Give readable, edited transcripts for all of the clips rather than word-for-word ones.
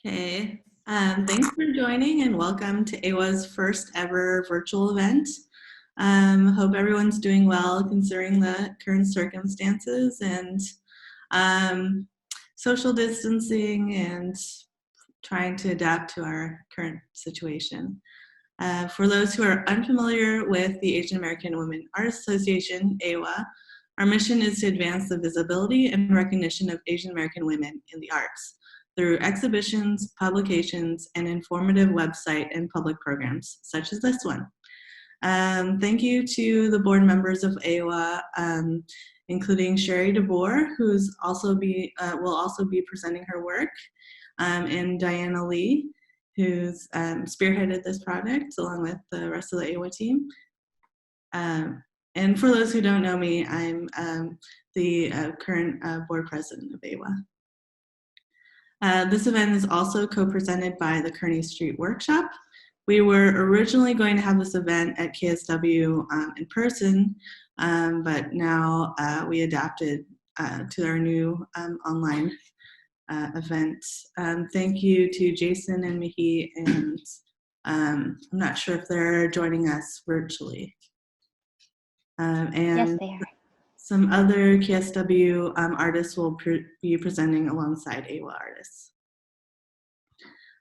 Hey, thanks for joining and welcome to AWA's first ever virtual event. Hope everyone's doing well considering the current circumstances and um, social distancing and trying to adapt to our current situation. For those who are unfamiliar with the Asian American Women Artists Association, AWA, our mission is to advance the visibility and recognition of Asian American women in the arts through exhibitions, publications, and informative website and public programs, such as this one. Thank you to the board members of AWA, including Sherry DeBoer, who's will also be presenting her work, and Diana Lee, who's spearheaded this project along with the rest of the AWA team. And for those who don't know me, I'm the current board president of AWA. This event is also co-presented by the Kearney Street Workshop. We were originally going to have this event at KSW in person, but now we adapted to our new online event. Thank you to Jason and Mihi, and I'm not sure if they're joining us virtually. And yes, they are. Some other KSW artists will be presenting alongside AWA artists.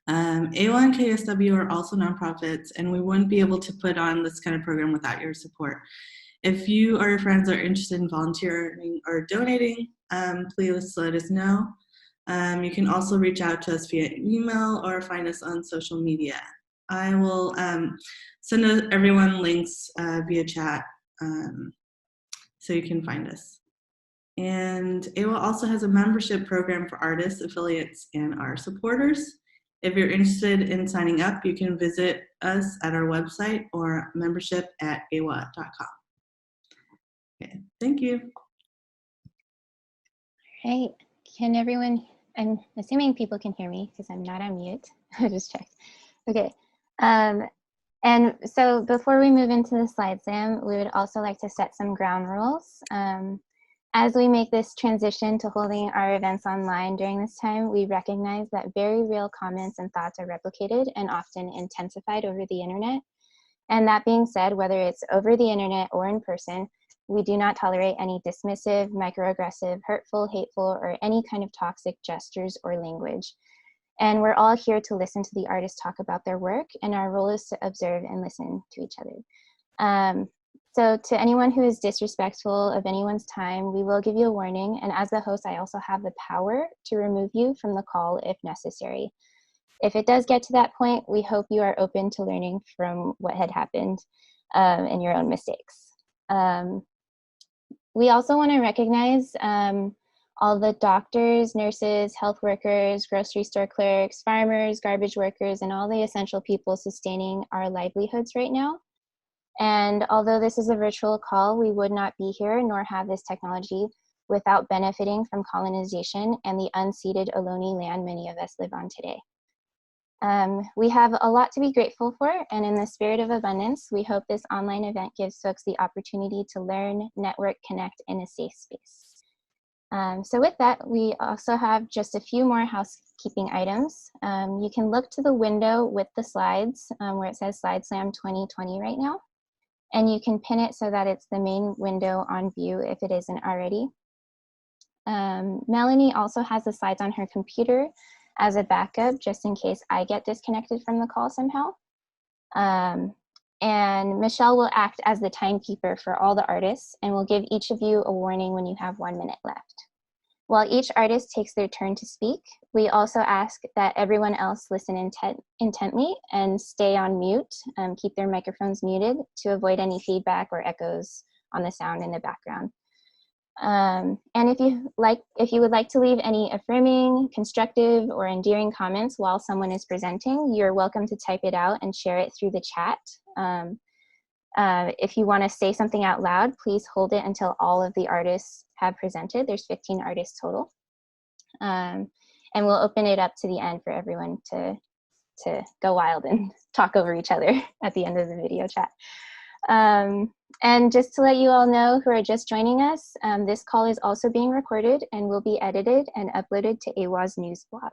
AWA and KSW are also nonprofits, and we wouldn't be able to put on this kind of program without your support. If you or your friends are interested in volunteering or donating, please let us know. You can also reach out to us via email or find us on social media. I will send everyone links via chat so you can find us. And AWA also has a membership program for artists, affiliates, and our supporters. If you're interested in signing up, you can visit us at our website or membership@awa.com. Okay, thank you. All right, can everyone, I'm assuming people can hear me because I'm not on mute. I just checked. Okay, and so before we move into the slide, Sam, we would also like to set some ground rules. As we make this transition to holding our events online during this time, we recognize that very real comments and thoughts are replicated and often intensified over the internet. And that being said, whether it's over the internet or in person, we do not tolerate any dismissive, microaggressive, hurtful, hateful, or any kind of toxic gestures or language. And we're all here to listen to the artists talk about their work, and our role is to observe and listen to each other. So to anyone who is disrespectful of anyone's time, we will give you a warning. And as the host, I also have the power to remove you from the call if necessary. If it does get to that point, we hope you are open to learning from what had happened and your own mistakes. We also want to recognize all the doctors, nurses, health workers, grocery store clerks, farmers, garbage workers, and all the essential people sustaining our livelihoods right now. And although this is a virtual call, we would not be here nor have this technology without benefiting from colonization and the unceded Ohlone land many of us live on today. We have a lot to be grateful for, and in the spirit of abundance, we hope this online event gives folks the opportunity to learn, network, connect in a safe space. So with that, we also have just a few more housekeeping items. You can look to the window with the slides where it says SlideSlam 2020 right now. And you can pin it so that it's the main window on view if it isn't already. Melanie also has the slides on her computer as a backup just in case I get disconnected from the call somehow. And Michelle will act as the timekeeper for all the artists and will give each of you a warning when you have 1 minute left. While each artist takes their turn to speak, we also ask that everyone else listen intently and stay on mute, keep their microphones muted to avoid any feedback or echoes on the sound in the background. And if you would like to leave any affirming, constructive, or endearing comments while someone is presenting, you're welcome to type it out and share it through the chat. If you want to say something out loud, please hold it until all of the artists have presented. There's 15 artists total. And we'll open it up to the end for everyone to go wild and talk over each other at the end of the video chat. And just to let you all know who are just joining us, this call is also being recorded and will be edited and uploaded to AWA's news blog.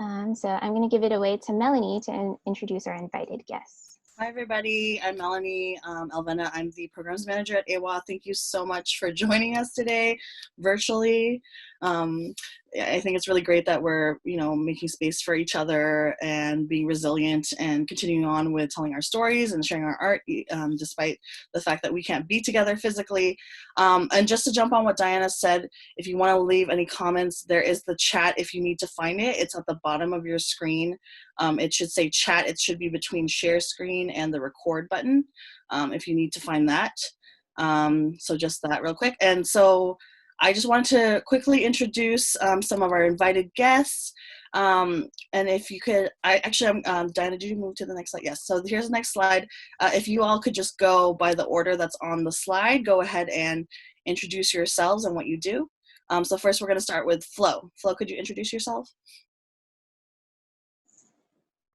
So I'm going to give it away to Melanie to introduce our invited guests. Hi, everybody. I'm Melanie Alvena. I'm the programs manager at AWA. Thank you so much for joining us today virtually. I think it's really great that we're, making space for each other and being resilient and continuing on with telling our stories and sharing our art, despite the fact that we can't be together physically. And just to jump on what Diana said, if you want to leave any comments, there is the chat if you need to find it. It's at the bottom of your screen. It should say chat. It should be between share screen and the record button if you need to find that. So just that real quick. And so I just wanted to quickly introduce some of our invited guests. And if you could, Diana, did you move to the next slide? Yes, so here's the next slide. If you all could just go by the order that's on the slide, go ahead and introduce yourselves and what you do. So first we're gonna start with Flo. Flo, could you introduce yourself?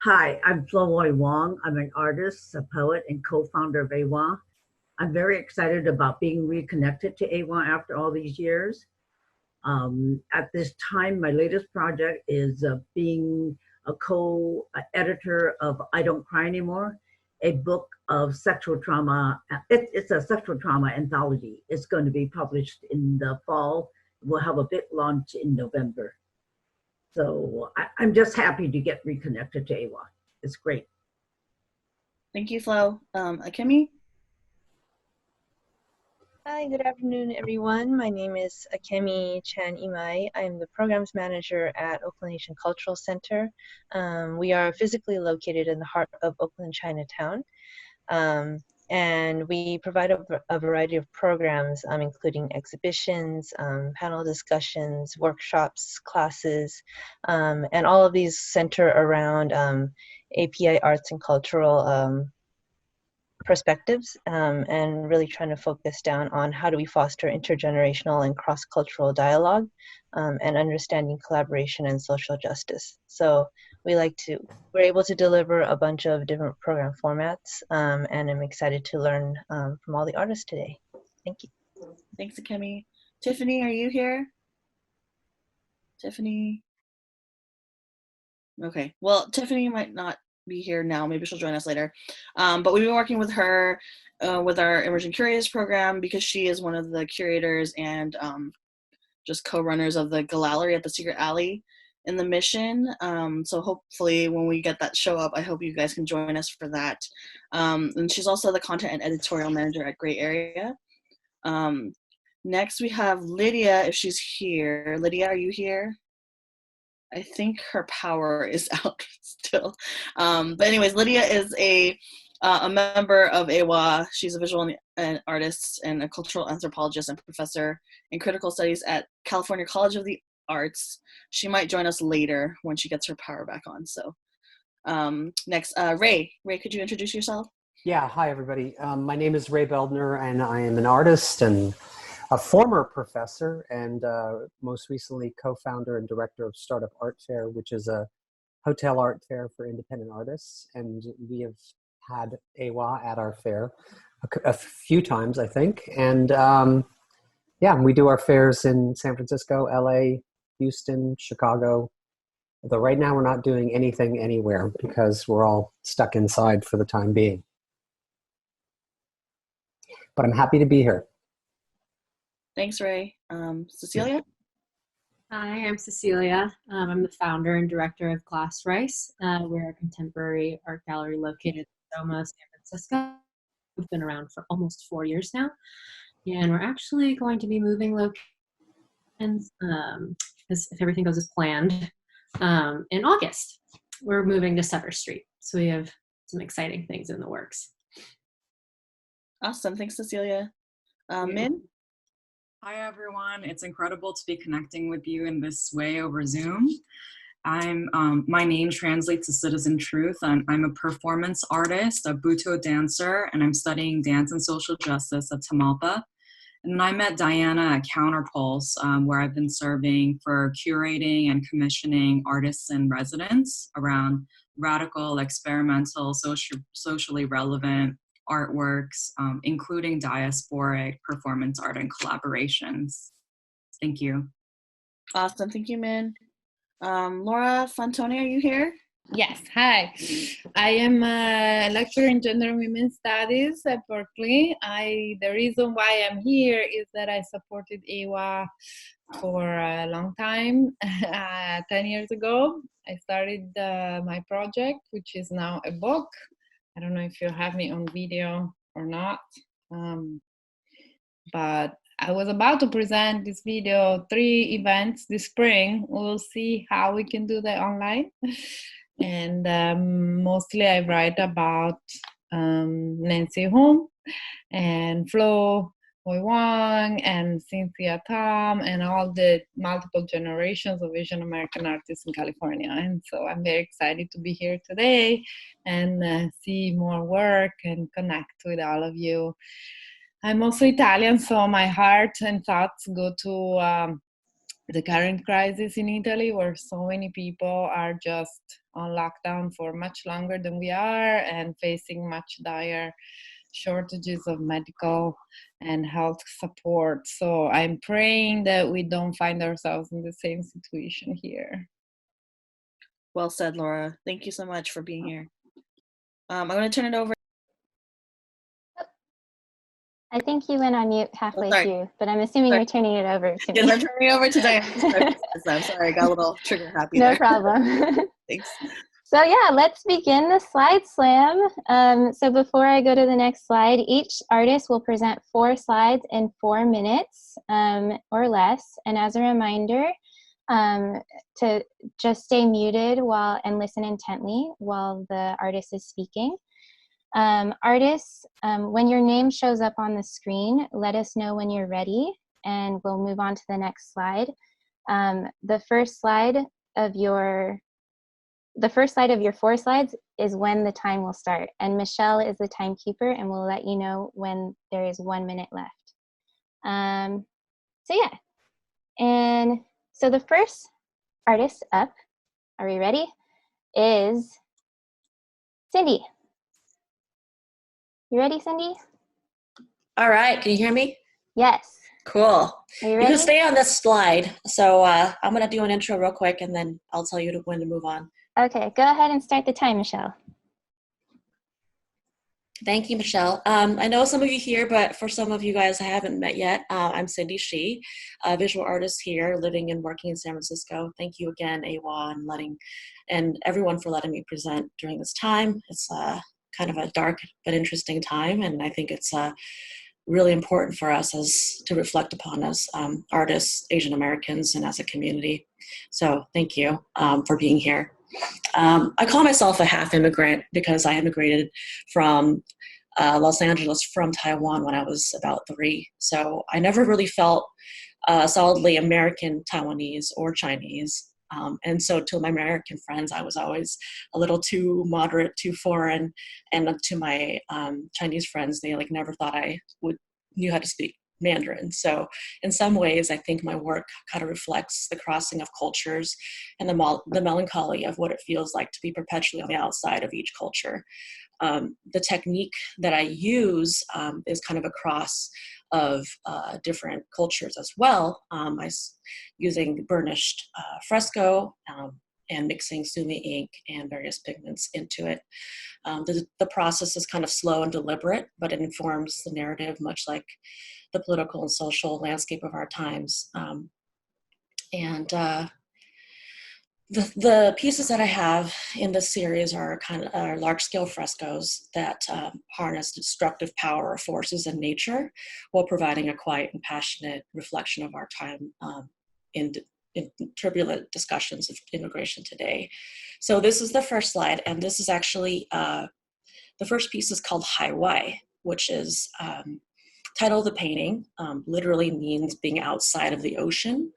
Hi, I'm Flo Loy Wong. I'm an artist, a poet, and co-founder of AWA. I'm very excited about being reconnected to AWA after all these years. At this time, my latest project is being a co-editor of I Don't Cry Anymore, a book of sexual trauma. It's a sexual trauma anthology. It's going to be published in the fall. We'll have a book launch in November. So I'm just happy to get reconnected to AWA. It's great. Thank you, Flo. Akemi? Hi, good afternoon, everyone. My name is Akemi Chan Imai. I'm the programs manager at Oakland Asian Cultural Center. We are physically located in the heart of Oakland, Chinatown. And we provide a variety of programs, including exhibitions, panel discussions, workshops, classes, and all of these center around API arts and cultural perspectives, and really trying to focus down on how do we foster intergenerational and cross-cultural dialogue and understanding collaboration and social justice. So we're able to deliver a bunch of different program formats, and I'm excited to learn from all the artists today. Thank you. Thanks, Akemi. Tiffany, are you here? Tiffany? Okay, well, Tiffany might not be here now. Maybe she'll join us later. But we've been working with her with our Emerging Curators program because she is one of the curators and just co-runners of the gallery at the Secret Alley in the Mission. So hopefully when we get that show up, I hope you guys can join us for that. And she's also the content and editorial manager at Gray Area. Next we have Lydia, if she's here. Lydia, are you here? I think her power is out still. But anyways, Lydia is a member of AWA. She's a visual artist and a cultural anthropologist and professor in critical studies at California College of the Arts. She might join us later when she gets her power back on. So next, Ray. Ray, could you introduce yourself? Yeah, hi everybody. My name is Ray Beldner and I am an artist and a former professor and most recently co-founder and director of Startup Art Fair, which is a hotel art fair for independent artists. And we have had AWA at our fair a few times, I think. And yeah, we do our fairs in San Francisco, LA, Houston, Chicago. Although right now we're not doing anything anywhere because we're all stuck inside for the time being. But I'm happy to be here. Thanks, Ray. Cecilia? Hi, I'm Cecilia. I'm the founder and director of Glass Rice. We're a contemporary art gallery located in Soma, San Francisco. We've been around for almost 4 years now. And we're actually going to be moving locations, because if everything goes as planned, in August. We're moving to Sutter Street. So we have some exciting things in the works. Awesome. Thanks, Cecilia. Min? Hi, everyone. It's incredible to be connecting with you in this way over Zoom. My name translates to Citizen Truth. I'm a performance artist, a Butoh dancer, and I'm studying dance and social justice at Tamalpa. And I met Diana at Counterpulse, where I've been serving for curating and commissioning artists and residents around radical, experimental, socially relevant artworks, including diasporic performance art and collaborations. Thank you. Awesome. Thank you, Min. Laura Fantoni, are you here? Yes, hi. I am a lecturer in gender and women's studies at Berkeley. The reason why I'm here is that I supported AWA for a long time. 10 years ago, I started my project, which is now a book. I don't know if you have me on video or not, but I was about to present this video, 3 events this spring. We'll see how we can do that online. And mostly I write about Nancy Hung and Flo Hoi Wang and Cynthia Tam and all the multiple generations of Asian American artists in California. And so I'm very excited to be here today and see more work and connect with all of you. I'm also Italian, so my heart and thoughts go to the current crisis in Italy, where so many people are just on lockdown for much longer than we are and facing much dire shortages of medical and health support. So I'm praying that we don't find ourselves in the same situation here. Well said, Laura. Thank you so much for being here. I'm going to turn it over. I think you went on mute halfway sorry. through, but I'm assuming Sorry. you're turning it over to me. Yes, I'm turning it over to Diana. I'm sorry, I got a little trigger happy No there. problem. Thanks. So yeah, let's begin the slide slam. So before I go to the next slide, each artist will present 4 slides in 4 minutes or less. And as a reminder, to just stay muted and listen intently while the artist is speaking. Artists, when your name shows up on the screen, let us know when you're ready and we'll move on to the next slide. The first slide of your 4 slides is when the time will start. And Michelle is the timekeeper and will let you know when there is 1 minute left. So yeah, and so the first artist up, are we ready, is Cindy. You ready, Cindy? All right, can you hear me? Yes. Cool. Are you ready? You can stay on this slide. So I'm gonna do an intro real quick and then I'll tell you when to move on. Okay, go ahead and start the time, Michelle. Thank you, Michelle. I know some of you here, but for some of you guys I haven't met yet, I'm Cindy Shi, a visual artist here living and working in San Francisco. Thank you again, AWA, and everyone for letting me present during this time. It's kind of a dark but interesting time, and I think it's really important for us to reflect upon as artists, Asian Americans, and as a community. So thank you for being here. I call myself a half immigrant because I immigrated from Los Angeles from Taiwan when I was about 3. So I never really felt solidly American, Taiwanese, or Chinese. And so to my American friends, I was always a little too moderate, too foreign. And to my Chinese friends, they never thought I knew how to speak Mandarin. So in some ways, I think my work kind of reflects the crossing of cultures and the melancholy of what it feels like to be perpetually on the outside of each culture. The technique that I use is kind of a cross of different cultures as well. Using burnished fresco and mixing sumi ink and various pigments into it. The process is kind of slow and deliberate, but it informs the narrative much like the political and social landscape of our times. The pieces that I have in this series are large-scale frescoes that harness the destructive power of forces in nature while providing a quiet and passionate reflection of our time in turbulent discussions of immigration today. So this is the first slide, and this is actually, the first piece is called Hai Wai, which is title of the painting, literally means being outside of the ocean.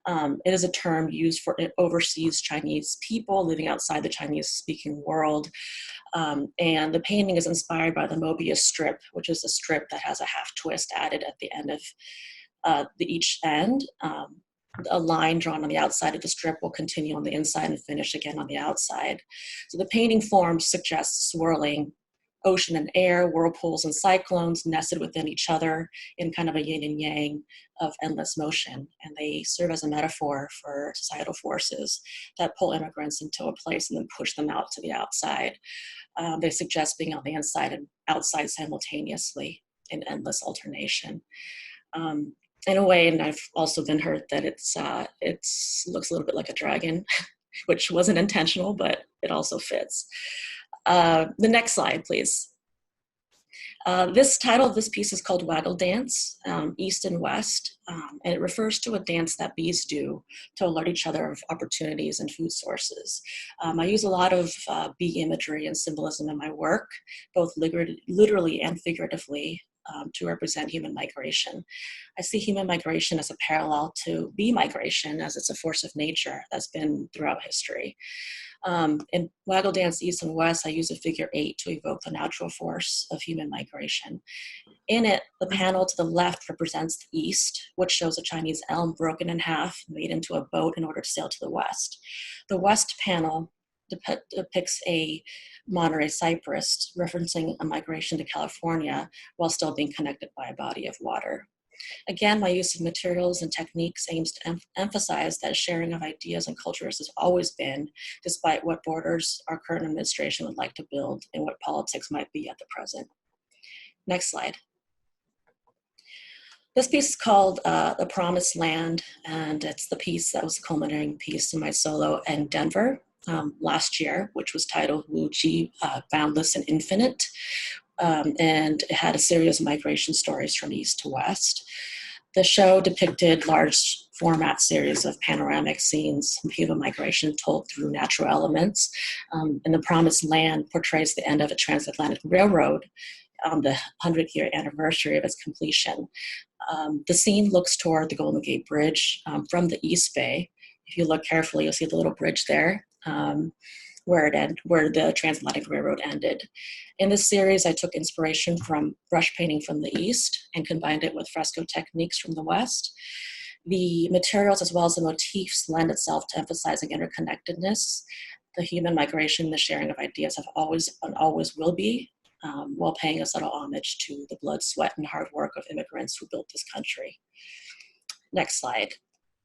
It is a term used for overseas Chinese people living outside the Chinese-speaking world. And the painting is inspired by the Mobius strip, which is a strip that has a half twist added at the end of each end. A line drawn on the outside of the strip will continue on the inside and finish again on the outside. So the painting form suggests swirling ocean and air, whirlpools and cyclones nested within each other in kind of a yin and yang of endless motion. And they serve as a metaphor for societal forces that pull immigrants into a place and then push them out to the outside. They suggest being on the inside and outside simultaneously in endless alternation. In a way, and I've also been heard that it's looks a little bit like a dragon, which wasn't intentional, but it also fits. The next slide, please. This title of this piece is called Waggle Dance, East and West, and it refers to a dance that bees do to alert each other of opportunities and food sources. I use a lot of bee imagery and symbolism in my work, both literally and figuratively, to represent human migration. I see human migration as a parallel to bee migration, as it's a force of nature that's been throughout history. In Waggle Dance East and West, I use a figure 8 to evoke the natural force of human migration. In it, the panel to the left represents the east, which shows a Chinese elm broken in half, made into a boat in order to sail to the west. The west panel depicts a Monterey cypress, referencing a migration to California while still being connected by a body of water. Again, my use of materials and techniques aims to emphasize that sharing of ideas and cultures has always been, despite what borders our current administration would like to build and what politics might be at the present. Next slide. This piece is called The Promised Land, and it's the piece that was the culminating piece in my solo in Denver last year, which was titled Wu Ji, Boundless and Infinite. And it had a series of migration stories from east to west. The show depicted large format series of panoramic scenes of human migration told through natural elements. And The Promised Land portrays the end of a transatlantic railroad on the 100-year anniversary of its completion. The scene looks toward the Golden Gate Bridge from the East Bay. If you look carefully, you'll see the little bridge there. Where the transatlantic railroad ended. In this series, I took inspiration from brush painting from the East and combined it with fresco techniques from the West. The materials as well as the motifs lend itself to emphasizing interconnectedness. The human migration, the sharing of ideas have always and always will be, while paying a subtle homage to the blood, sweat, and hard work of immigrants who built this country. Next slide.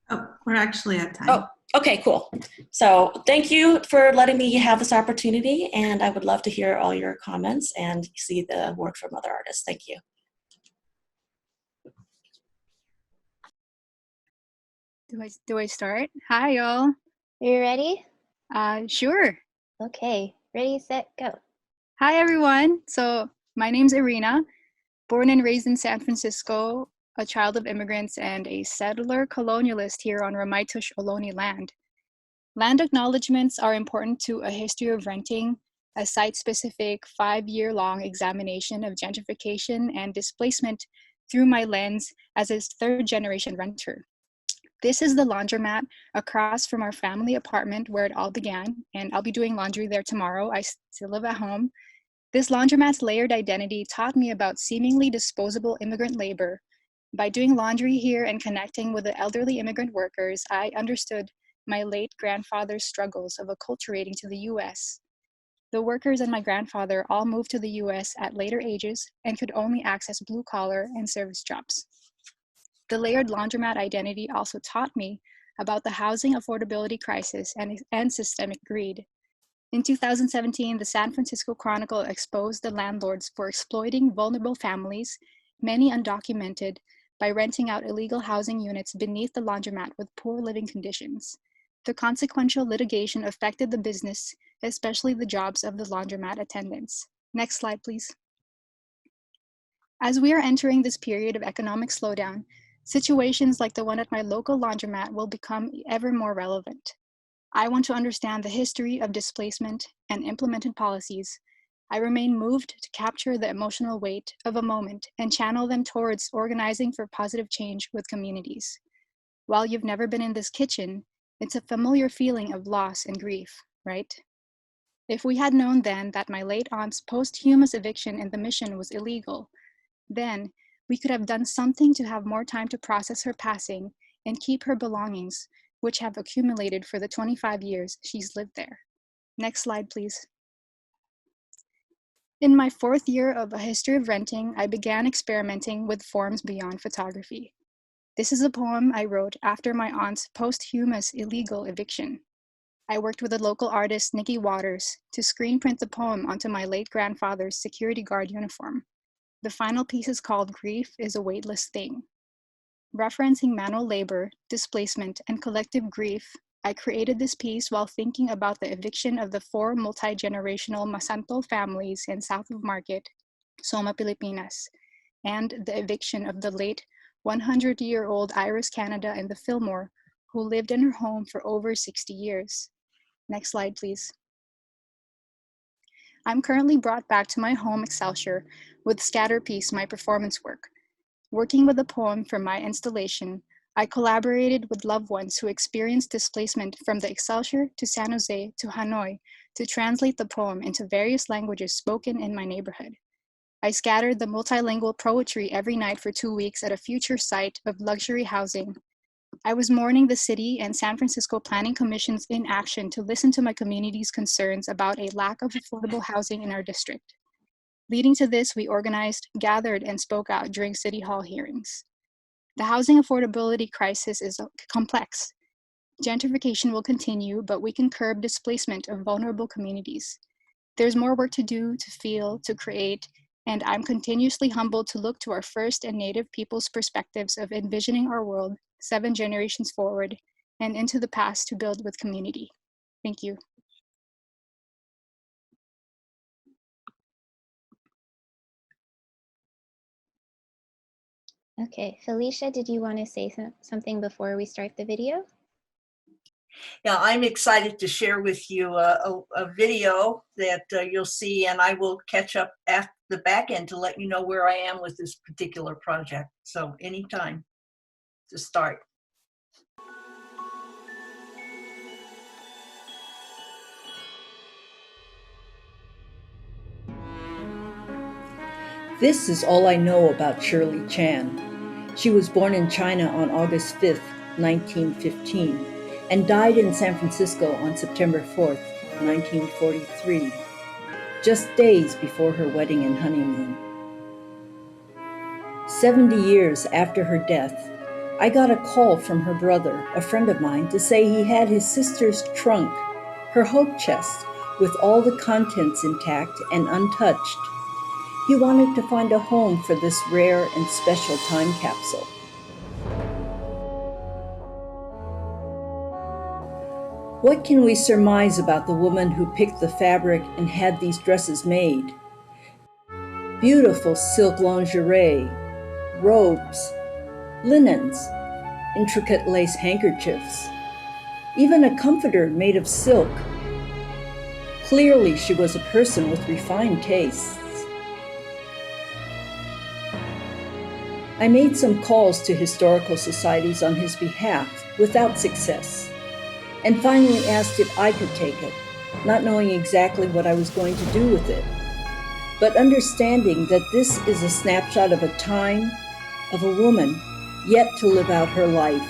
Oh, we're actually at time. Oh, okay, cool. So thank you for letting me have this opportunity, and I would love to hear all your comments and see the work from other artists. Thank you. Do I start? Hi, y'all. Are you ready? Sure. Okay, ready, set, go. Hi, everyone. So my name's Irina, born and raised in San Francisco, a child of immigrants and a settler colonialist here on Ramaytush Ohlone land. Land acknowledgements are important to a history of renting, a site-specific 5-year-long examination of gentrification and displacement through my lens as a third-generation renter. This is the laundromat across from our family apartment where it all began, and I'll be doing laundry there tomorrow. I still live at home. This laundromat's layered identity taught me about seemingly disposable immigrant labor. By doing laundry here and connecting with the elderly immigrant workers, I understood my late grandfather's struggles of acculturating to the US. The workers and my grandfather all moved to the US at later ages and could only access blue-collar and service jobs. The layered laundromat identity also taught me about the housing affordability crisis and systemic greed. In 2017, the San Francisco Chronicle exposed the landlords for exploiting vulnerable families, many undocumented, by renting out illegal housing units beneath the laundromat with poor living conditions. The consequential litigation affected the business, especially the jobs of the laundromat attendants. Next slide, please. As we are entering this period of economic slowdown, situations like the one at my local laundromat will become ever more relevant. I want to understand the history of displacement and implemented policies. I remain moved to capture the emotional weight of a moment and channel them towards organizing for positive change with communities. While you've never been in this kitchen, it's a familiar feeling of loss and grief, right? If we had known then that my late aunt's posthumous eviction in the Mission was illegal, then we could have done something to have more time to process her passing and keep her belongings, which have accumulated for the 25 years she's lived there. Next slide, please. In my 4th year of A History of Renting, I began experimenting with forms beyond photography. This is a poem I wrote after my aunt's posthumous illegal eviction. I worked with the local artist Nikki Waters to screen print the poem onto my late grandfather's security guard uniform. The final piece is called Grief is a Weightless Thing. Referencing manual labor, displacement, and collective grief, I created this piece while thinking about the eviction of the 4 multi-generational Masanto families in south of Market, Soma, Pilipinas, and the eviction of the late 100-year-old Iris Canada in the Fillmore, who lived in her home for over 60 years. Next slide, please. I'm currently brought back to my home, Excelsior, with Scatterpiece, my performance work. Working with a poem for my installation, I collaborated with loved ones who experienced displacement from the Excelsior to San Jose to Hanoi to translate the poem into various languages spoken in my neighborhood. I scattered the multilingual poetry every night for 2 weeks at a future site of luxury housing. I was mourning the city and San Francisco Planning Commission's inaction to listen to my community's concerns about a lack of affordable housing in our district. Leading to this, we organized, gathered, and spoke out during City Hall hearings. The housing affordability crisis is complex. Gentrification will continue, but we can curb displacement of vulnerable communities. There's more work to do, to feel, to create, and I'm continuously humbled to look to our First and Native people's perspectives of envisioning our world 7 generations forward and into the past to build with community. Thank you. Okay, Felicia, did you want to say something before we start the video? Yeah, I'm excited to share with you a video that you'll see, and I will catch up at the back end to let you know where I am with this particular project. So anytime to start. This is all I know about Shirley Chan. She was born in China on August 5th, 1915, and died in San Francisco on September 4th, 1943, just days before her wedding and honeymoon. 70 years after her death, I got a call from her brother, a friend of mine, to say he had his sister's trunk, her hope chest, with all the contents intact and untouched. He wanted to find a home for this rare and special time capsule. What can we surmise about the woman who picked the fabric and had these dresses made? Beautiful silk lingerie, robes, linens, intricate lace handkerchiefs, even a comforter made of silk. Clearly, she was a person with refined tastes. I made some calls to historical societies on his behalf without success, and finally asked if I could take it, not knowing exactly what I was going to do with it, but understanding that this is a snapshot of a time, of a woman yet to live out her life.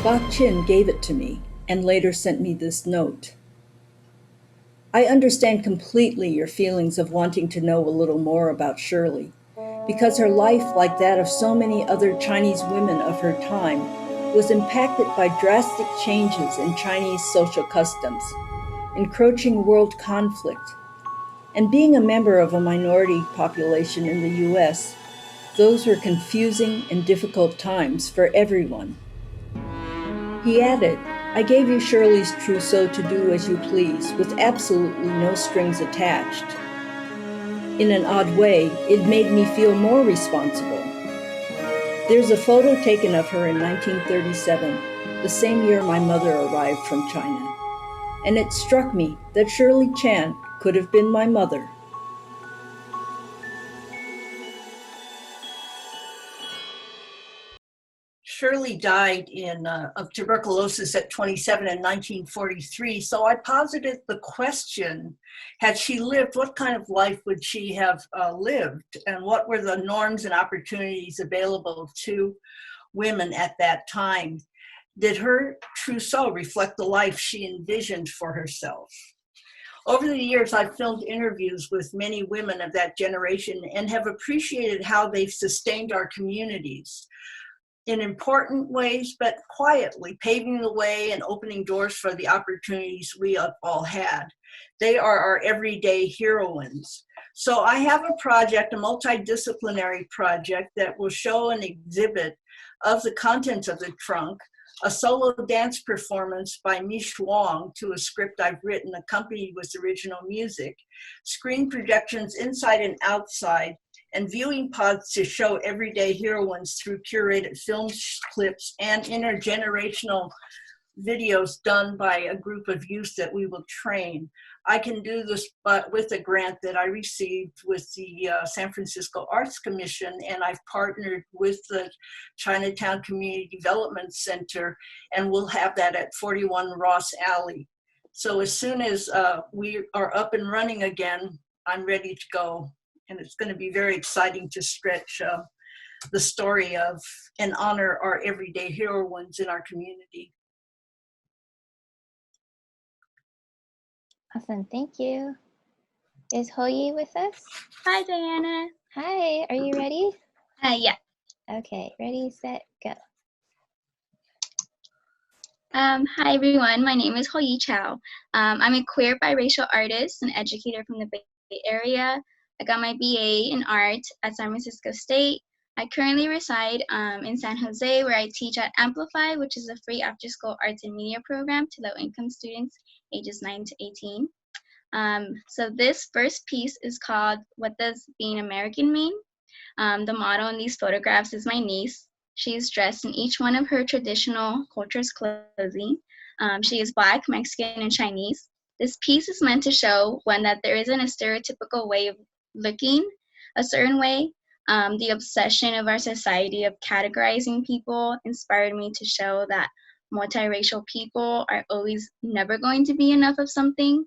Bok Chin gave it to me and later sent me this note. I understand completely your feelings of wanting to know a little more about Shirley, because her life, like that of so many other Chinese women of her time, was impacted by drastic changes in Chinese social customs, encroaching world conflict, and being a member of a minority population in the US, those were confusing and difficult times for everyone. He added, I gave you Shirley's trousseau to do as you please, with absolutely no strings attached. In an odd way, it made me feel more responsible. There's a photo taken of her in 1937, the same year my mother arrived from China, and it struck me that Shirley Chan could have been my mother. Shirley died of tuberculosis at 27 in 1943, so I posited the question, had she lived, what kind of life would she have lived, and what were the norms and opportunities available to women at that time? Did her trousseau reflect the life she envisioned for herself? Over the years, I've filmed interviews with many women of that generation and have appreciated how they've sustained our communities in important ways, but quietly paving the way and opening doors for the opportunities we have all had. They are our everyday heroines. So I have a project, a multidisciplinary project that will show an exhibit of the contents of the trunk, a solo dance performance by Mish Wong to a script I've written accompanied with original music, screen projections inside and outside, and viewing pods to show everyday heroines through curated film clips and intergenerational videos done by a group of youth that we will train. I can do this with a grant that I received with the San Francisco Arts Commission, and I've partnered with the Chinatown Community Development Center, and we'll have that at 41 Ross Alley. So as soon as we are up and running again, I'm ready to go. And it's going to be very exciting to stretch the story of and honor our everyday heroines in our community. Awesome, thank you. Is Hoyi with us? Hi, Diana. Hi, are you ready? Yeah. Okay, ready, set, go. Hi, everyone. My name is Hoyi Chow. I'm a queer biracial artist and educator from the Bay Area. I got my BA in art at San Francisco State. I currently reside in San Jose, where I teach at Amplify, which is a free after-school arts and media program to low-income students ages 9 to 18. So this first piece is called What Does Being American Mean? The model in these photographs is my niece. She is dressed in each one of her traditional culture's clothing. She is Black, Mexican, and Chinese. This piece is meant to show, one, that there isn't a stereotypical way of looking a certain way. The obsession of our society of categorizing people inspired me to show that multiracial people are always never going to be enough of something.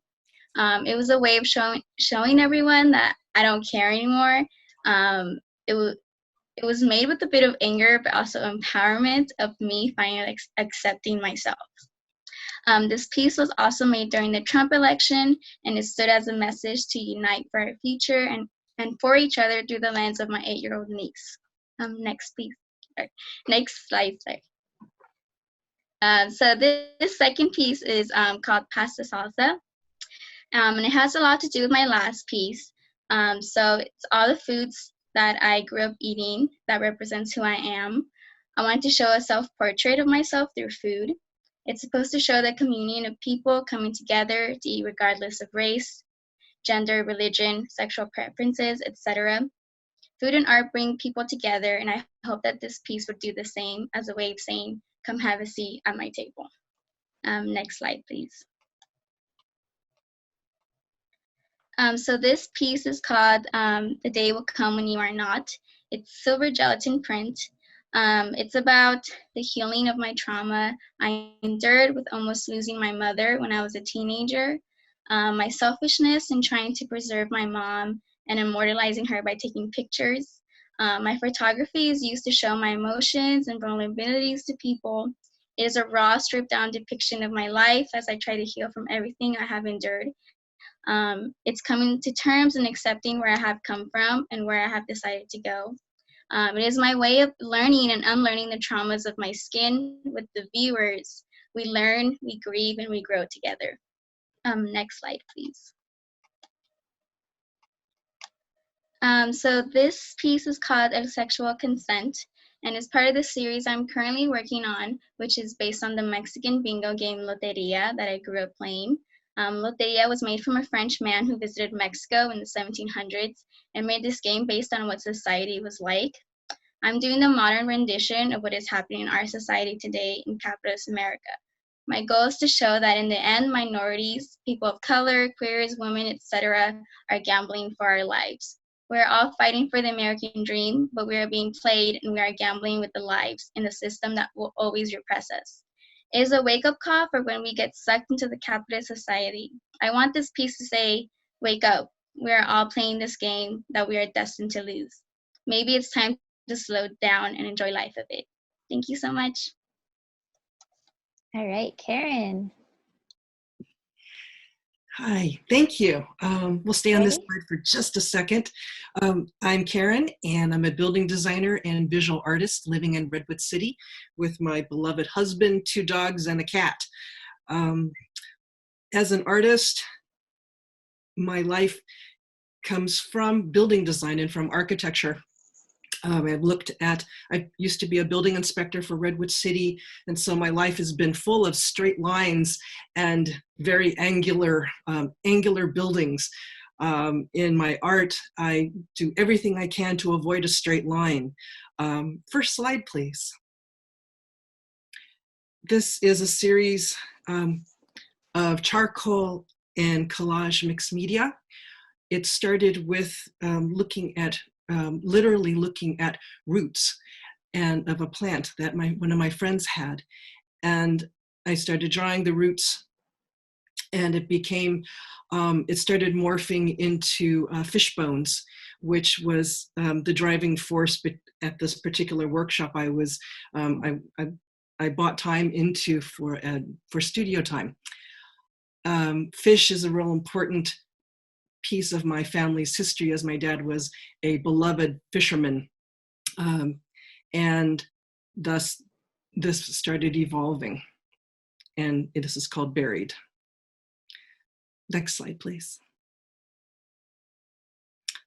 It was a way of showing everyone that I don't care anymore. It was made with a bit of anger, but also empowerment of me finally accepting myself. This piece was also made during the Trump election, and it stood as a message to unite for our future and for each other through the lens of my 8-year-old niece. Next, please. Next slide, sorry. So this second piece is called Pasta Salsa, and it has a lot to do with my last piece. So it's all the foods that I grew up eating that represents who I am. I wanted to show a self-portrait of myself through food. It's supposed to show the communion of people coming together to eat regardless of race, gender, religion, sexual preferences, etc. Food and art bring people together, and I hope that this piece would do the same as a way of saying, come have a seat at my table. Next slide, please. So this piece is called The Day Will Come When You Are Not. It's silver gelatin print. It's about the healing of my trauma I endured with almost losing my mother when I was a teenager, my selfishness in trying to preserve my mom and immortalizing her by taking pictures. My photography is used to show my emotions and vulnerabilities to people. It is a raw, stripped down depiction of my life as I try to heal from everything I have endured. It's coming to terms and accepting where I have come from and where I have decided to go. It is my way of learning and unlearning the traumas of my skin with the viewers. We learn, we grieve, and we grow together. Next slide, please. So this piece is called Sexual Consent, and is part of the series I'm currently working on, which is based on the Mexican bingo game Loteria that I grew up playing. Loteria was made from a French man who visited Mexico in the 1700s and made this game based on what society was like. I'm doing the modern rendition of what is happening in our society today in capitalist America. My goal is to show that in the end, minorities, people of color, queers, women, etc., are gambling for our lives. We're all fighting for the American dream, but we are being played and we are gambling with the lives in the system that will always repress us. It is a wake-up call for when we get sucked into the capitalist society. I want this piece to say, wake up. We are all playing this game that we are destined to lose. Maybe it's time to slow down and enjoy life a bit. Thank you so much. All right, Karen. Hi, thank you. We'll stay on this Ready? slide for just a second. I'm Karen, and I'm a building designer and visual artist living in Redwood City with my beloved husband, 2 dogs, and a cat. As an artist, my life comes from building design and from architecture. I used to be a building inspector for Redwood City, and so my life has been full of straight lines and very angular buildings. In my art, I do everything I can to avoid a straight line. First slide, please. This is a series of charcoal and collage mixed media. It started with literally looking at roots of a plant that one of my friends had. And I started drawing the roots, and it started morphing into fish bones, which was the driving force at this particular workshop I bought time into for studio time. Fish is a real important piece of my family's history, as my dad was a beloved fisherman, and thus this started evolving, and this is called Buried. Next slide, please.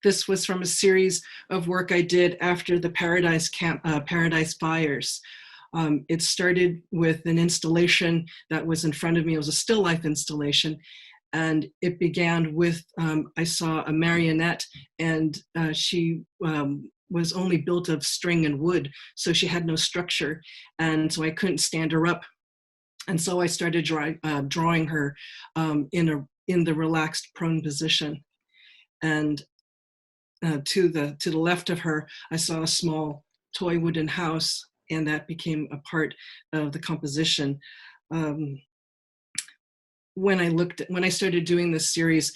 This was from a series of work I did after the Paradise fires. It started with an installation that was in front of me. It was a still life installation. And it began with, I saw a marionette, and she was only built of string and wood, so she had no structure. And so I couldn't stand her up. And so I started drawing her in the relaxed prone position. And to the left of her, I saw a small toy wooden house, and that became a part of the composition. When I started doing this series,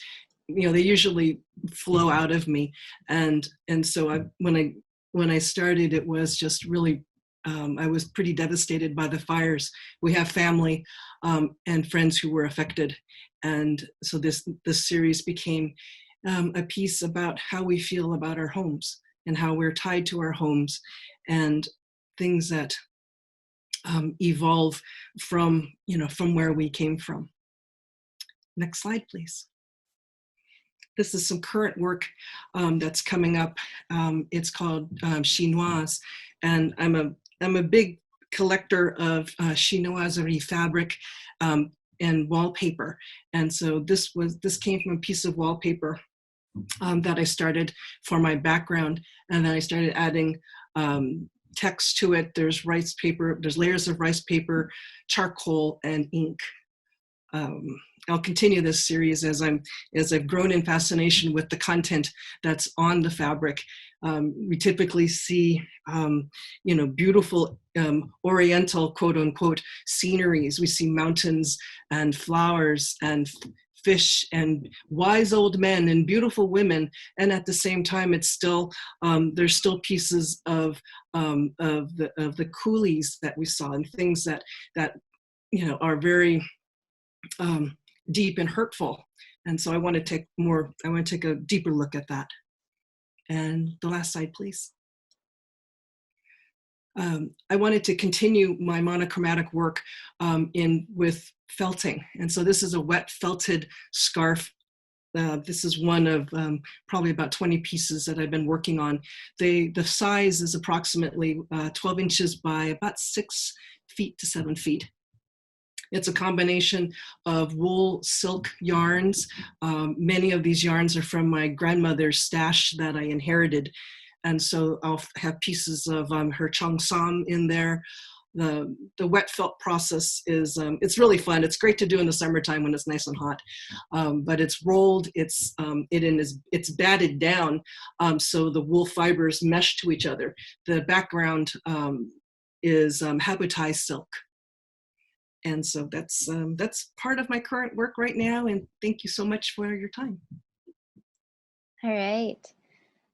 they usually flow out of me, and so when I started, it was just really I was pretty devastated by the fires. We have family and friends who were affected, and so this series became a piece about how we feel about our homes and how we're tied to our homes, and things that evolve from where we came from. Next slide, please. This is some current work that's coming up. It's called Chinoise, and I'm a big collector of chinoiserie fabric and wallpaper. And so this came from a piece of wallpaper that I started for my background, and then I started adding text to it. There's rice paper, there's layers of rice paper, charcoal, and ink. I'll continue this series as I've grown in fascination with the content that's on the fabric. We typically see, beautiful Oriental, quote unquote, sceneries. We see mountains and flowers and fish and wise old men and beautiful women, and at the same time, it's still there's still pieces of the coolies that we saw, and things that are very deep and hurtful. And so I want to take a deeper look at that. And the last slide, please. I wanted to continue my monochromatic work with felting. And so this is a wet felted scarf. This is one of probably about 20 pieces that I've been working on. The size is approximately 12 inches by about 6 feet to 7 feet. It's a combination of wool, silk yarns. Many of these yarns are from my grandmother's stash that I inherited. And so I'll have pieces of her cheongsam in there. The wet felt process is, it's really fun. It's great to do in the summertime when it's nice and hot. But it's rolled, it's batted down, so the wool fibers mesh to each other. The background is habutai silk. And so that's part of my current work right now. And thank you so much for your time. All right.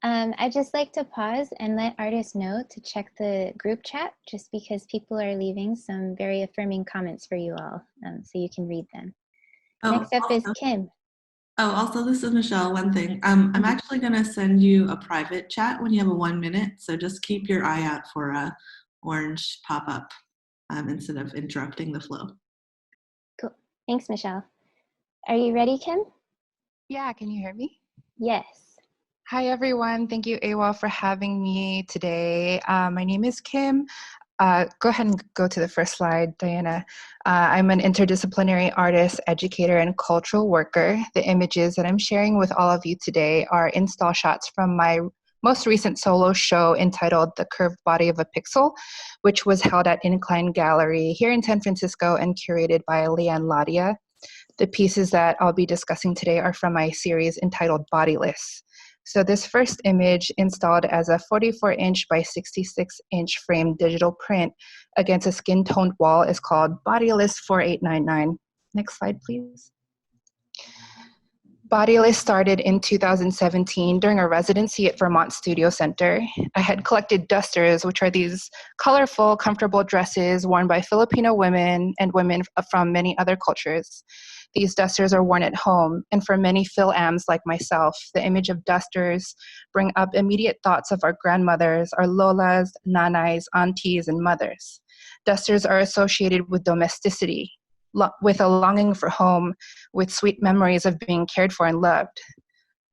I'd just like to pause and let artists know to check the group chat, just because people are leaving some very affirming comments for you all, so you can read them. Next up is Kim. Also, this is Michelle. One thing, I'm actually going to send you a private chat when you have a 1 minute, so just keep your eye out for a orange pop-up instead of interrupting the flow. Cool. Thanks, Michelle. Are you ready, Kim? Yeah, can you hear me? Yes. Hi, everyone. Thank you, AWA, for having me today. My name is Kim. Go ahead and go to the first slide, Diana. I'm an interdisciplinary artist, educator, and cultural worker. The images that I'm sharing with all of you today are install shots from my most recent solo show entitled The Curved Body of a Pixel, which was held at Incline Gallery here in San Francisco and curated by Leanne Ladia. The pieces that I'll be discussing today are from my series entitled Bodiless. So this first image, installed as a 44-inch by 66-inch frame digital print against a skin-toned wall, is called Bodiless 4899. Next slide, please. Bodiless started in 2017 during a residency at Vermont Studio Center. I had collected dusters, which are these colorful, comfortable dresses worn by Filipino women and women from many other cultures. These dusters are worn at home, and for many Phil-Ams like myself, the image of dusters bring up immediate thoughts of our grandmothers, our lolas, nanais, aunties, and mothers. Dusters are associated with domesticity, with a longing for home, with sweet memories of being cared for and loved.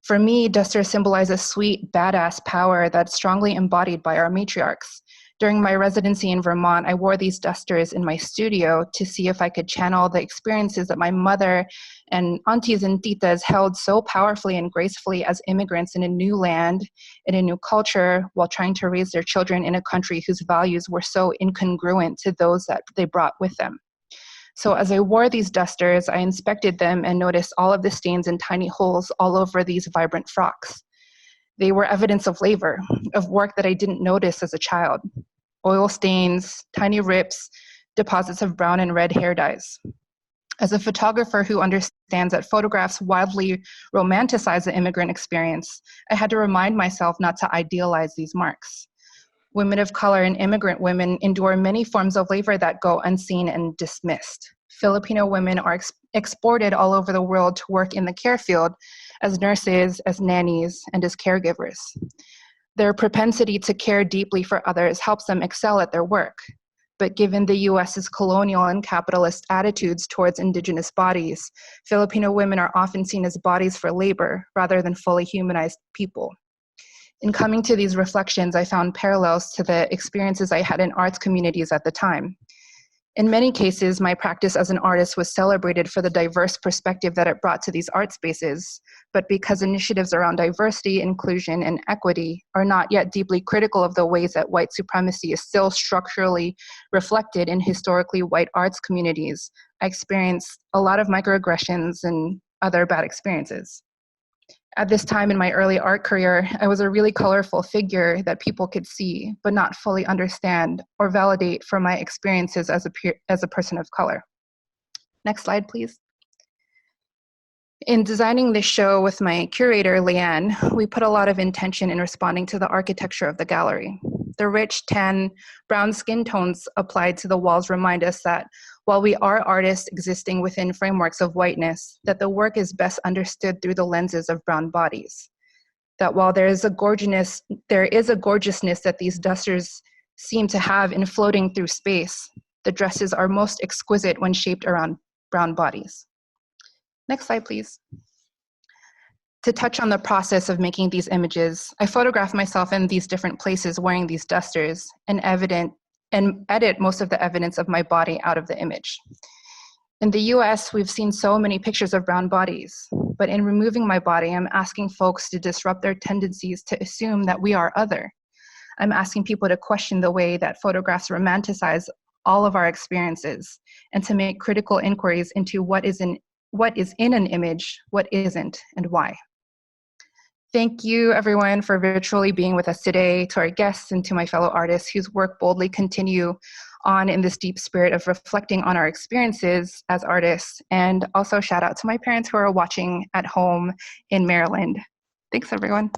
For me, dusters symbolize a sweet, badass power that's strongly embodied by our matriarchs. During my residency in Vermont, I wore these dusters in my studio to see if I could channel the experiences that my mother and aunties and titas held so powerfully and gracefully as immigrants in a new land, in a new culture, while trying to raise their children in a country whose values were so incongruent to those that they brought with them. So as I wore these dusters, I inspected them and noticed all of the stains and tiny holes all over these vibrant frocks. They were evidence of labor, of work that I didn't notice as a child. Oil stains, tiny rips, deposits of brown and red hair dyes. As a photographer who understands that photographs wildly romanticize the immigrant experience, I had to remind myself not to idealize these marks. Women of color and immigrant women endure many forms of labor that go unseen and dismissed. Filipino women are exported all over the world to work in the care field as nurses, as nannies, and as caregivers. Their propensity to care deeply for others helps them excel at their work. But given the US's colonial and capitalist attitudes towards indigenous bodies, Filipino women are often seen as bodies for labor rather than fully humanized people. In coming to these reflections, I found parallels to the experiences I had in arts communities at the time. In many cases, my practice as an artist was celebrated for the diverse perspective that it brought to these art spaces, but because initiatives around diversity, inclusion, and equity are not yet deeply critical of the ways that white supremacy is still structurally reflected in historically white arts communities, I experienced a lot of microaggressions and other bad experiences. At this time in my early art career, I was a really colorful figure that people could see, but not fully understand or validate from my experiences as a person of color. Next slide, please. In designing this show with my curator, Leanne, we put a lot of intention in responding to the architecture of the gallery. The rich tan, brown skin tones applied to the walls remind us that while we are artists existing within frameworks of whiteness, that the work is best understood through the lenses of brown bodies. That while there is a gorgeousness that these dusters seem to have in floating through space, the dresses are most exquisite when shaped around brown bodies. Next slide, please. To touch on the process of making these images, I photographed myself in these different places wearing these dusters and edit most of the evidence of my body out of the image. In the US, we've seen so many pictures of brown bodies, but in removing my body, I'm asking folks to disrupt their tendencies to assume that we are other. I'm asking people to question the way that photographs romanticize all of our experiences and to make critical inquiries into what is in an image, what isn't, and why. Thank you, everyone, for virtually being with us today, to our guests and to my fellow artists whose work boldly continue on in this deep spirit of reflecting on our experiences as artists. And also shout out to my parents who are watching at home in Maryland. Thanks, everyone.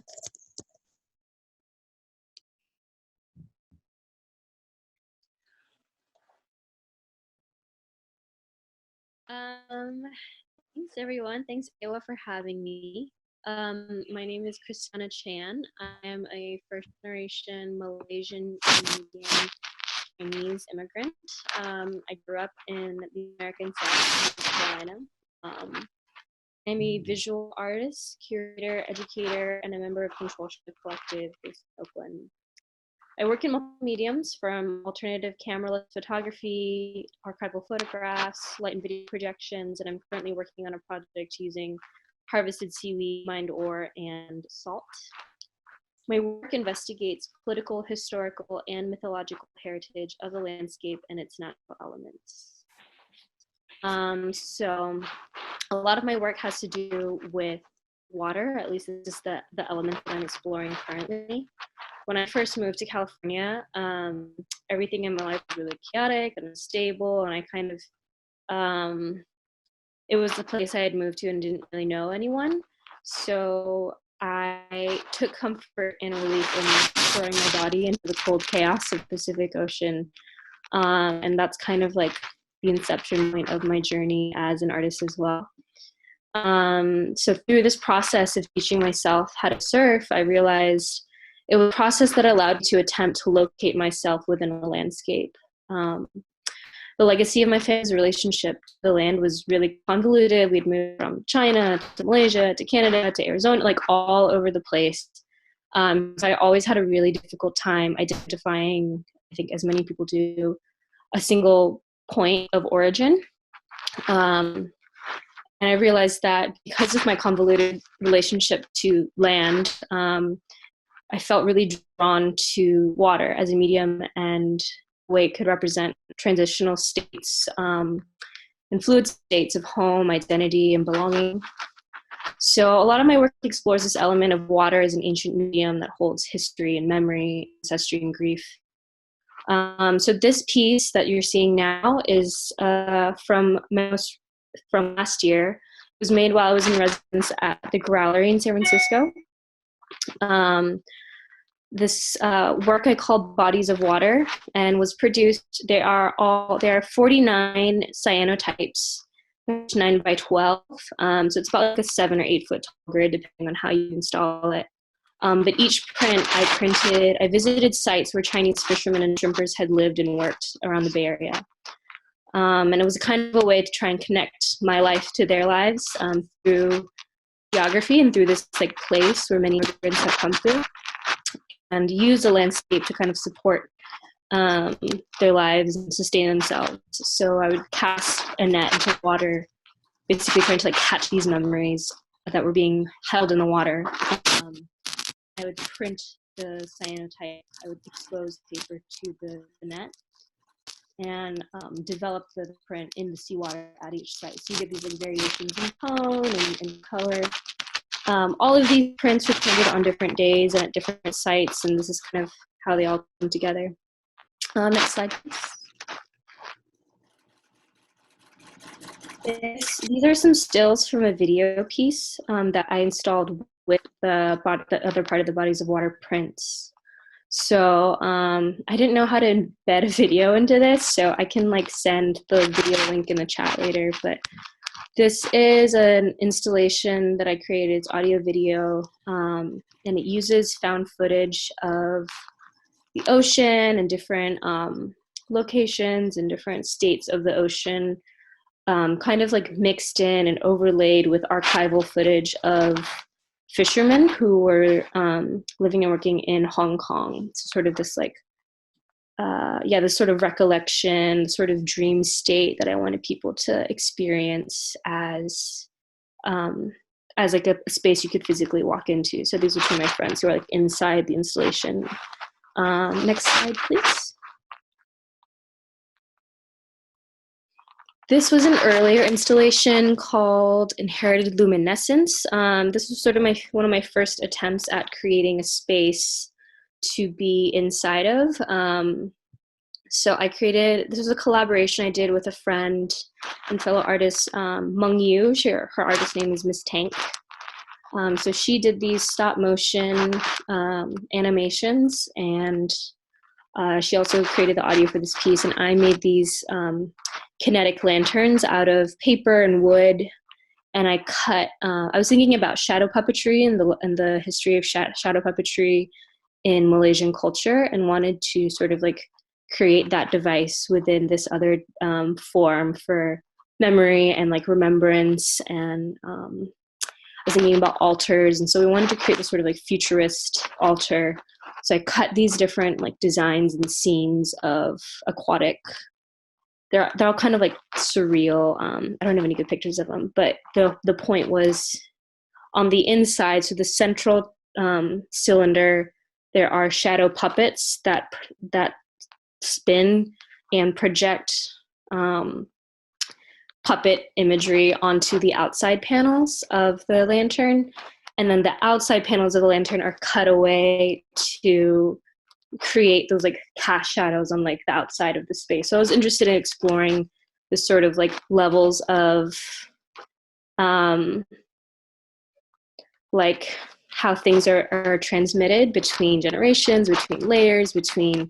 Thanks everyone. Thanks Ewa for having me. My name is Christiana Chan. I am a first generation Malaysian Indian Chinese immigrant. I grew up in the American South, North Carolina. I'm a visual artist, curator, educator, and a member of Control Shift Collective based in Oakland. I work in multiple mediums, from alternative camera photography, archival photographs, light and video projections, and I'm currently working on a project using harvested seaweed, mined ore, and salt. My work investigates political, historical, and mythological heritage of the landscape and its natural elements. So a lot of my work has to do with water, at least this is the element that I'm exploring currently. When I first moved to California, everything in my life was really chaotic and unstable, and I kind of, it was the place I had moved to and didn't really know anyone. So I took comfort and relief in throwing my body into the cold chaos of the Pacific Ocean. And that's kind of like the inception point of my journey as an artist as well. So through this process of teaching myself how to surf, I realized it was a process that allowed me to attempt to locate myself within a landscape. The legacy of my family's relationship to the land was really convoluted. We'd moved from China to Malaysia to Canada to Arizona, like all over the place. So I always had a really difficult time identifying, I think as many people do, a single point of origin. And I realized that because of my convoluted relationship to land, I felt really drawn to water as a medium and way it could represent transitional states and fluid states of home, identity, and belonging. So a lot of my work explores this element of water as an ancient medium that holds history and memory, ancestry, and grief. So this piece that you're seeing now is from last year. It was made while I was in residence at the Growlery in San Francisco. This work I called Bodies of Water and was produced, there are 49 cyanotypes, 9 by 12. So it's about like a 7 or 8 foot tall grid depending on how you install it. But each print I visited sites where Chinese fishermen and shrimpers had lived and worked around the Bay Area. And it was kind of a way to try and connect my life to their lives through geography and through this like place where many immigrants have come through, and use the landscape to kind of support their lives and sustain themselves. So I would cast a net into water, basically trying to like catch these memories that were being held in the water. I would print the cyanotype, I would expose paper to the net and develop the print in the seawater at each site. So you get these like variations in tone and color. All of these prints were printed on different days and at different sites, and this is kind of how they all come together. Next slide, please. These are some stills from a video piece that I installed with the other part of the Bodies of Water prints. So I didn't know how to embed a video into this, so I can like send the video link in the chat later, but this is an installation that I created. It's audio video, and it uses found footage of the ocean and different locations and different states of the ocean, kind of like mixed in and overlaid with archival footage of fishermen who were living and working in Hong Kong. So sort of this like, this sort of recollection, sort of dream state that I wanted people to experience as like a space you could physically walk into. So these are two of my friends who are like inside the installation. Next slide, please. This was an earlier installation called Inherited Luminescence. This was sort of one of my first attempts at creating a space to be inside of. So I created, this was a collaboration I did with a friend and fellow artist, Meng Yu. Her artist name is Miss Tank. So she did these stop motion animations, and she also created the audio for this piece, and I made these kinetic lanterns out of paper and wood, and I cut. I was thinking about shadow puppetry and the history of shadow puppetry in Malaysian culture, and wanted to sort of like create that device within this other form for memory and like remembrance. And I was thinking about altars, and so we wanted to create this sort of like futurist altar. So I cut these different like designs and scenes of aquatic. They're all kind of like surreal. I don't have any good pictures of them, but the point was on the inside. So the central cylinder, there are shadow puppets that spin and project puppet imagery onto the outside panels of the lantern. And then the outside panels of the lantern are cut away to create those like cast shadows on like the outside of the space. So I was interested in exploring the sort of like levels of like how things are transmitted between generations, between layers, between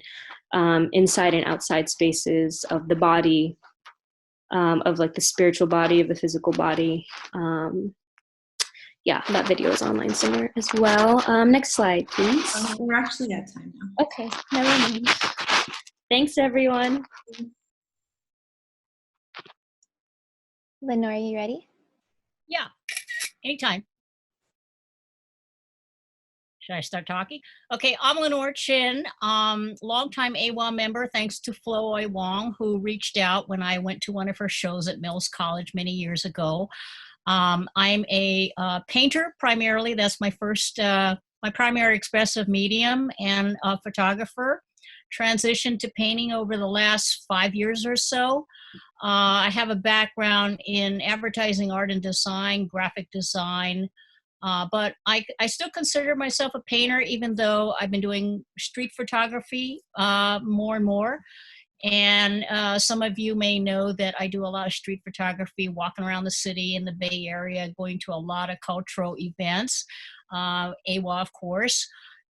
inside and outside spaces of the body, of like the spiritual body, of the physical body. Yeah, that video is online somewhere as well. Next slide, please. We're actually at time now. Okay, never mind. Thanks, everyone. Lenore, are you ready? Yeah, anytime. Should I start talking? Okay, I'm Lenore Chin, longtime AWA member, thanks to Flo Oi Wong, who reached out when I went to one of her shows at Mills College many years ago. I'm a painter primarily. That's my first, my primary expressive medium, and a photographer. Transitioned to painting over the last 5 years or so. I have a background in advertising, art and design, graphic design, but I still consider myself a painter, even though I've been doing street photography more and more. And some of you may know that I do a lot of street photography, walking around the city in the Bay Area, going to a lot of cultural events, AWA, of course.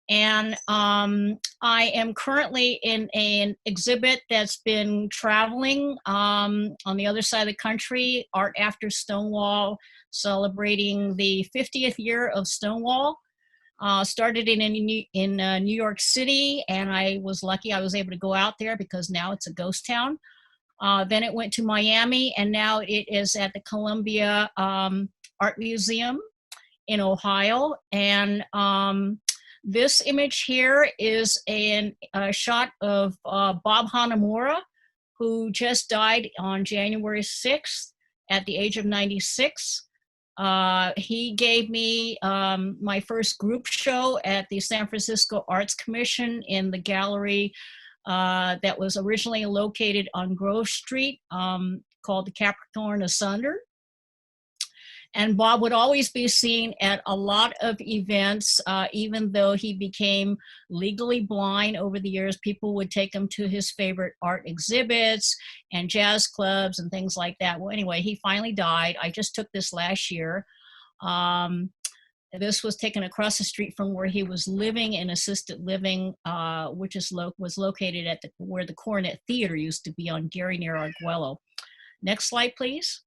And I am currently in an exhibit that's been traveling on the other side of the country, Art After Stonewall, celebrating the 50th year of Stonewall. Started in New York City, and I was lucky I was able to go out there because now it's a ghost town. Then it went to Miami, and now it is at the Columbia Art Museum in Ohio. And this image here is a shot of Bob Hanamura, who just died on January 6th at the age of 96. He gave me my first group show at the San Francisco Arts Commission in the gallery that was originally located on Grove Street, called the Capricorn Asunder. And Bob would always be seen at a lot of events, even though he became legally blind over the years. People would take him to his favorite art exhibits and jazz clubs and things like that. Well, anyway, he finally died. I just took this last year. This was taken across the street from where he was living in assisted living, which was located at where the Coronet Theater used to be on Gary near Arguello. Next slide, please.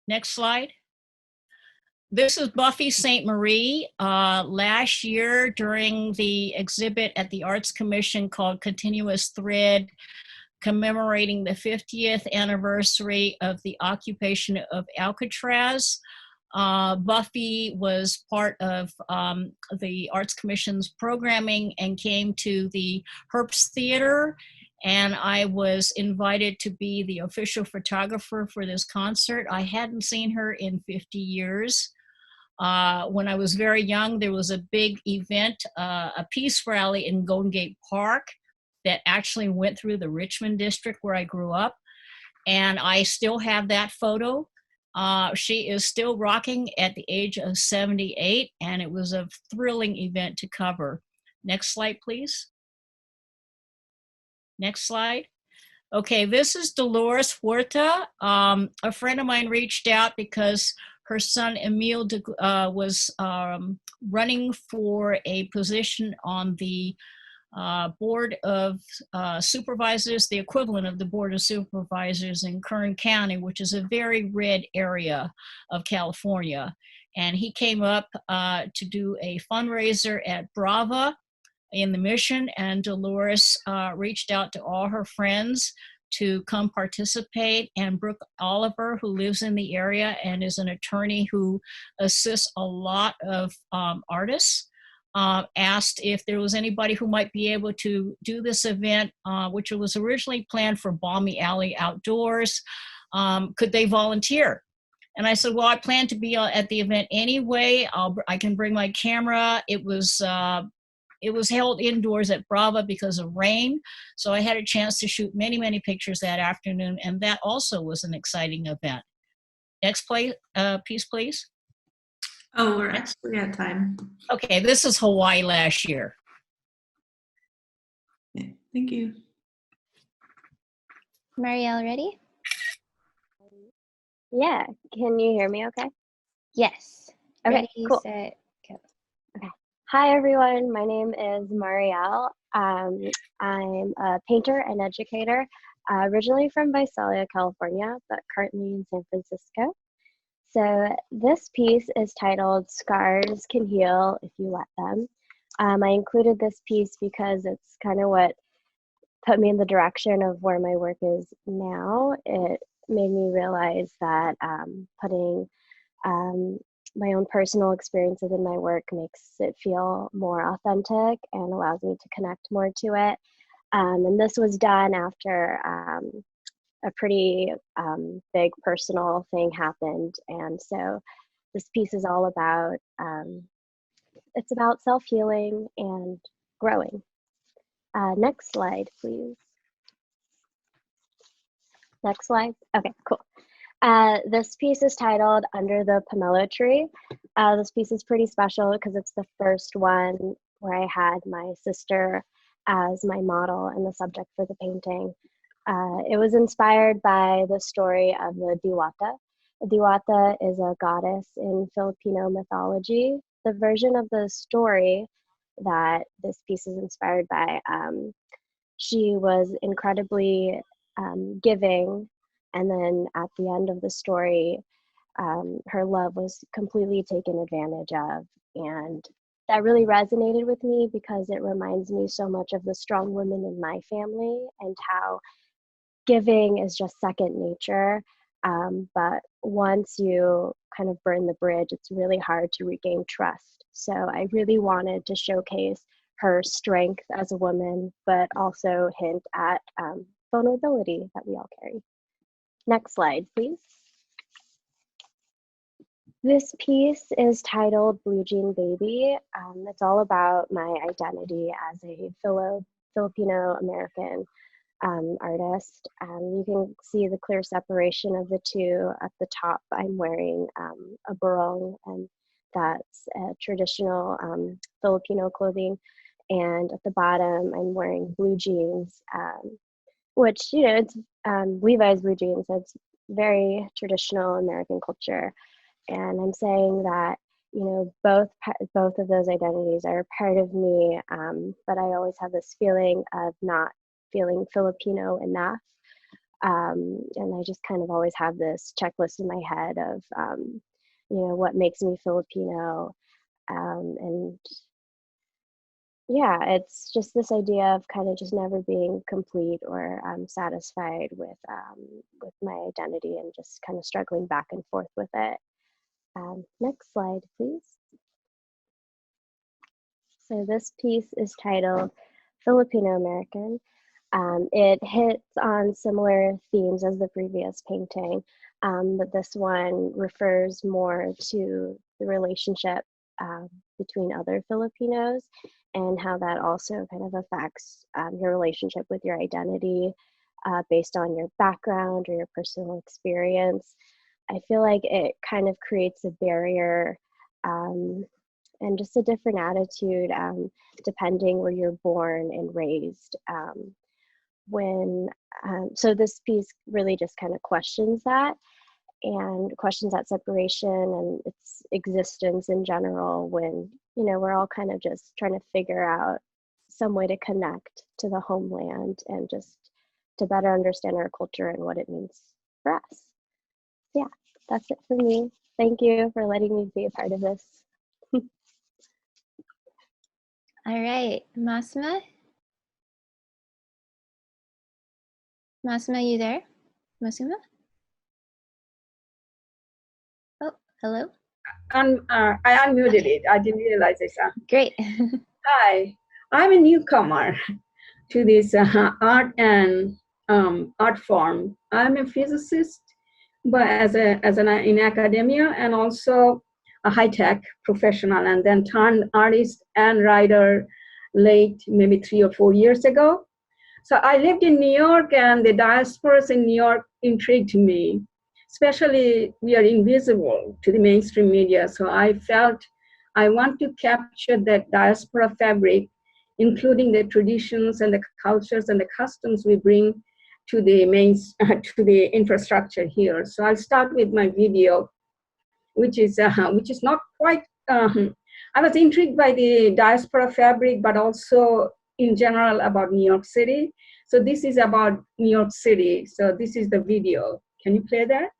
Next slide. This is Buffy St. Marie. Last year during the exhibit at the Arts Commission called Continuous Thread, commemorating the 50th anniversary of the occupation of Alcatraz. Buffy was part of the Arts Commission's programming and came to the Herbst Theater, and I was invited to be the official photographer for this concert. I hadn't seen her in 50 years. When I was very young, there was a big event, a peace rally in Golden Gate Park that actually went through the Richmond district where I grew up. And I still have that photo. She is still rocking at the age of 78, and it was a thrilling event to cover. Next slide, please. Next slide. Okay, this is Dolores Huerta. A friend of mine reached out because her son Emil was running for a position on the Board of Supervisors, the equivalent of the Board of Supervisors in Kern County, which is a very red area of California. And he came up to do a fundraiser at Brava in the Mission, and Dolores reached out to all her friends to come participate. And Brooke Oliver, who lives in the area and is an attorney who assists a lot of artists, asked if there was anybody who might be able to do this event, which was originally planned for Balmy Alley Outdoors. Could they volunteer? And I said, well, I plan to be at the event anyway. I can bring my camera. It was held indoors at Brava because of rain. So I had a chance to shoot many, many pictures that afternoon. And that also was an exciting event. Next piece, please. Oh, we're actually at time. Okay, this is Hawaii last year. Yeah, thank you. Marielle, ready? Yeah, can you hear me okay? Yes. Okay, Ready, cool. set, go. Okay. Hi, everyone. My name is Marielle. I'm a painter and educator, originally from Visalia, California, but currently in San Francisco. So this piece is titled Scars Can Heal If You Let Them. I included this piece because it's kind of what put me in the direction of where my work is now. It made me realize that putting my own personal experiences in my work makes it feel more authentic and allows me to connect more to it. And this was done after a pretty big personal thing happened. And so this piece is all about, it's about self-healing and growing. Next slide, please. Next slide. Okay, cool. This piece is titled Under the Pomelo Tree. This piece is pretty special because it's the first one where I had my sister as my model and the subject for the painting. It was inspired by the story of the Diwata. The Diwata is a goddess in Filipino mythology. The version of the story that this piece is inspired by, she was incredibly giving, and then at the end of the story, her love was completely taken advantage of. And that really resonated with me because it reminds me so much of the strong women in my family and how giving is just second nature. But once you kind of burn the bridge, it's really hard to regain trust. So I really wanted to showcase her strength as a woman, but also hint at vulnerability that we all carry. Next slide, please. This piece is titled Blue Jean Baby. It's all about my identity as a Filipino-American artist. You can see the clear separation of the two. At the top, I'm wearing a barong, and that's a traditional Filipino clothing. And at the bottom, I'm wearing blue jeans, which, you know, it's Levi's blue jeans. So it's very traditional American culture. And I'm saying that, you know, both of those identities are part of me, but I always have this feeling of not feeling Filipino enough. And I just kind of always have this checklist in my head of, you know, what makes me Filipino. And yeah, it's just this idea of kind of just never being complete or satisfied with my identity and just kind of struggling back and forth with it. Next slide, please. So this piece is titled Filipino American. It hits on similar themes as the previous painting, but this one refers more to the relationship between other Filipinos and how that also kind of affects your relationship with your identity based on your background or your personal experience. I feel like it kind of creates a barrier and just a different attitude depending where you're born and raised. So this piece really just kind of questions that and questions that separation and its existence in general when, you know, we're all kind of just trying to figure out some way to connect to the homeland and just to better understand our culture and what it means for us. Yeah, that's it for me. Thank you for letting me be a part of this. All right, Masma? Masma, you there? Masuma? Oh, hello? I unmuted it. I didn't realize this. Great. Hi, I'm a newcomer to this art and art form. I'm a physicist, but in academia, and also a high-tech professional, and then turned artist and writer late, maybe 3 or 4 years ago. So I lived in New York, and the diasporas in New York intrigued me. Especially, we are invisible to the mainstream media. So I felt I want to capture that diaspora fabric, including the traditions and the cultures and the customs we bring to the infrastructure here. So I'll start with my video, which is not quite. I was intrigued by the diaspora fabric, but also in general about New York City. So this is about New York City. So this is the video. Can you play that?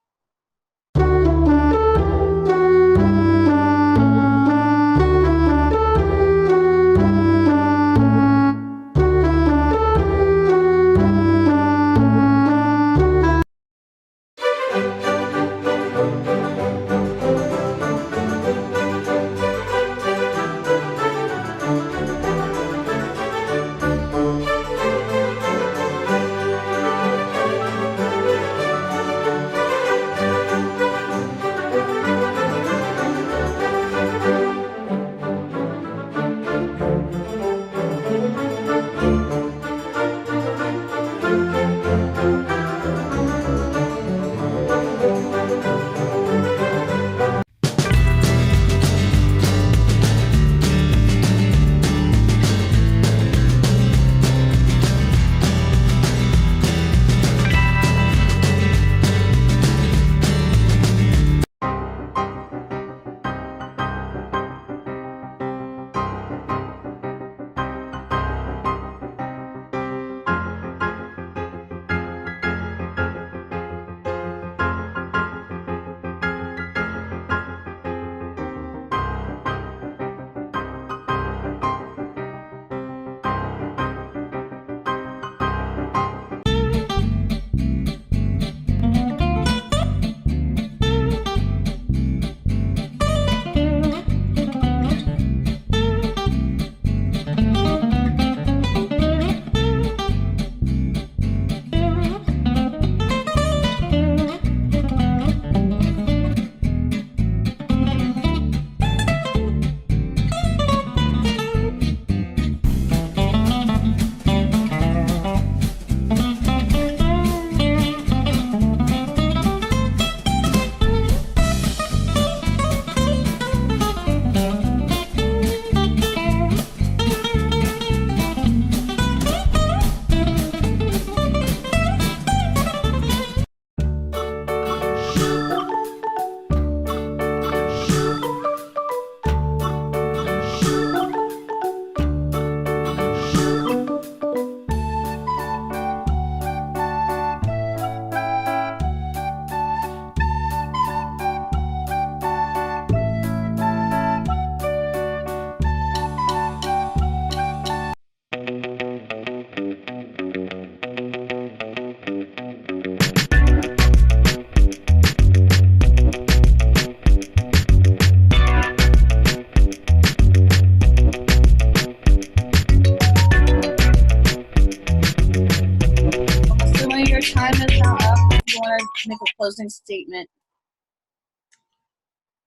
Make a closing statement.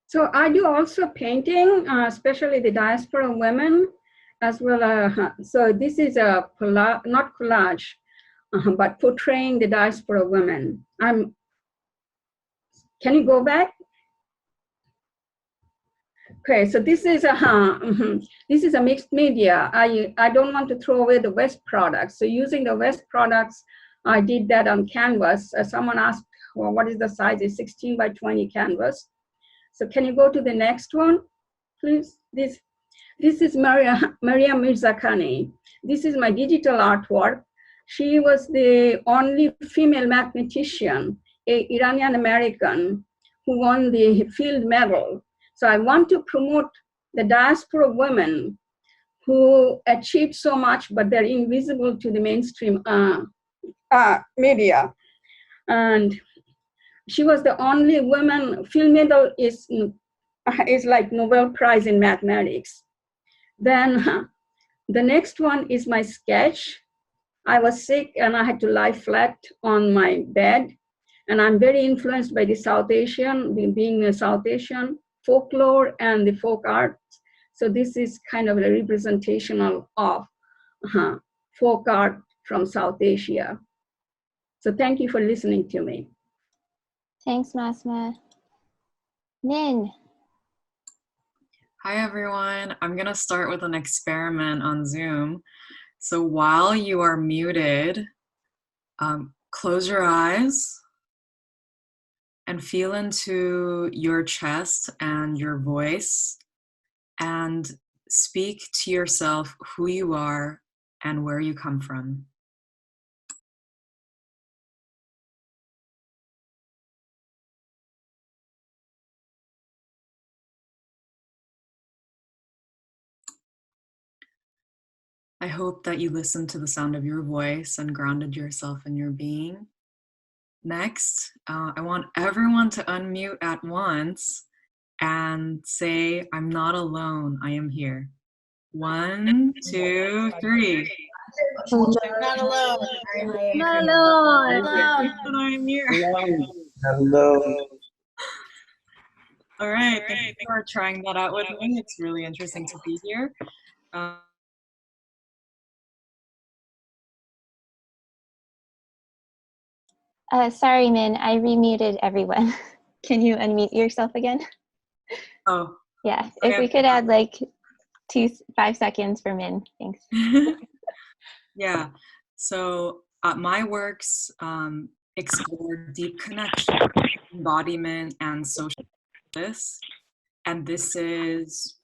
So I do also painting, especially the diaspora women, as well. So this is a not collage, but portraying the diaspora women. Can you go back? Okay, so this is a mixed media. I don't want to throw away the West products. So using the West products, I did that on canvas. Someone asked, well, what is the size? It's 16 by 20 canvas. So can you go to the next one, please? This is Maria Mirzakhani. This is my digital artwork. She was the only female mathematician, an Iranian American, who won the field medal. So I want to promote the diaspora women who achieved so much, but they're invisible to the mainstream media. And she was the only woman. Field medal is like Nobel Prize in mathematics. Then the next one is my sketch. I was sick and I had to lie flat on my bed. And I'm very influenced by the South Asian, being a South Asian, folklore and the folk arts. So this is kind of a representational of folk art from South Asia. So thank you for listening to me. Thanks, Masma. Min. Hi, everyone. I'm going to start with an experiment on Zoom. So while you are muted, close your eyes and feel into your chest and your voice and speak to yourself who you are and where you come from. I hope that you listened to the sound of your voice and grounded yourself in your being. Next, I want everyone to unmute at once and say, I'm not alone, I am here. 1, 2, 3. I'm not alone. Not alone. I'm here. Hello. All right, thank you for trying that out with me. It's really interesting to be here. Sorry, Min, I remuted everyone. Can you unmute yourself again? Oh. Yeah, if we could add like 5 seconds for Min, thanks. Yeah, so my works explore deep connection, embodiment, and social justice. And this is,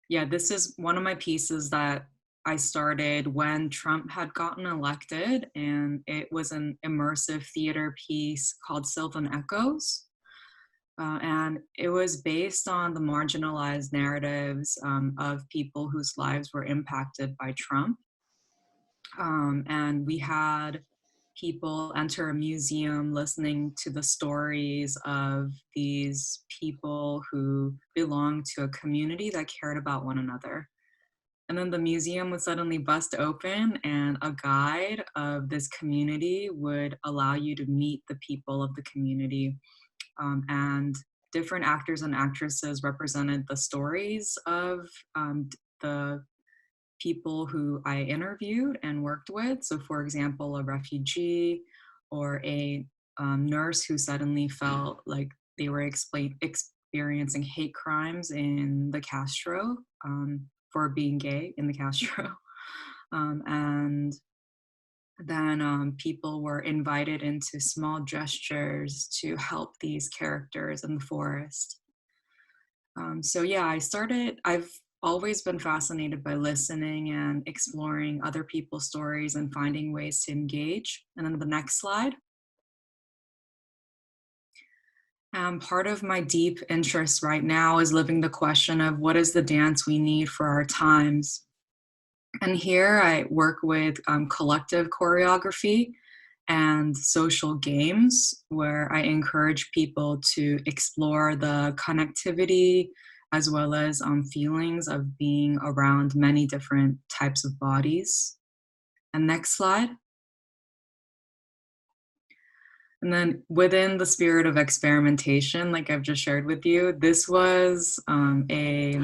this is one of my pieces that I started when Trump had gotten elected, and it was an immersive theater piece called Sylvan Echoes. And it was based on the marginalized narratives of people whose lives were impacted by Trump. And we had people enter a museum listening to the stories of these people who belonged to a community that cared about one another. And then the museum would suddenly bust open and a guide of this community would allow you to meet the people of the community. And different actors and actresses represented the stories of the people who I interviewed and worked with. So for example, a refugee or a nurse who suddenly felt like they were experiencing hate crimes in the Castro for being gay in the Castro. And then people were invited into small gestures to help these characters in the forest. So yeah, I've always been fascinated by listening and exploring other people's stories and finding ways to engage. And then the next slide. Part of my deep interest right now is living the question of what is the dance we need for our times. And here I work with collective choreography and social games where I encourage people to explore the connectivity as well as feelings of being around many different types of bodies. And next slide. And then within the spirit of experimentation, like I've just shared with you, this was a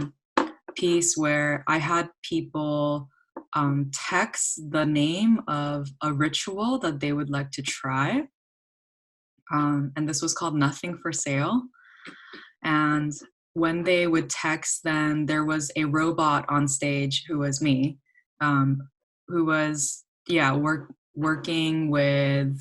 piece where I had people text the name of a ritual that they would like to try. And this was called Nothing for Sale. And when they would text, then there was a robot on stage who was me, who was, working with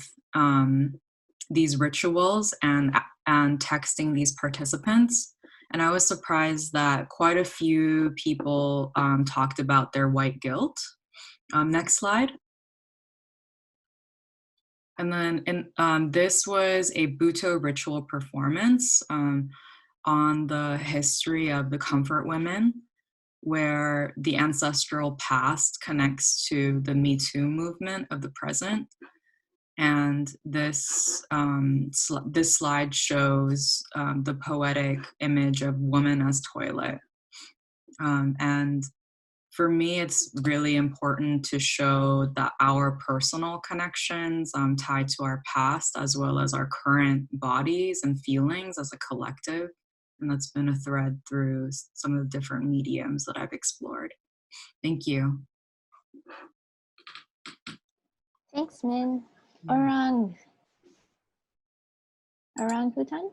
these rituals and texting these participants. And I was surprised that quite a few people talked about their white guilt. Next slide. And then this was a Buto ritual performance on the history of the comfort women, where the ancestral past connects to the Me Too movement of the present. And this slide shows the poetic image of woman as toilet. And for me, it's really important to show that our personal connections tied to our past, as well as our current bodies and feelings as a collective. And that's been a thread through some of the different mediums that I've explored. Thank you. Thanks, Min. Orang Hutan?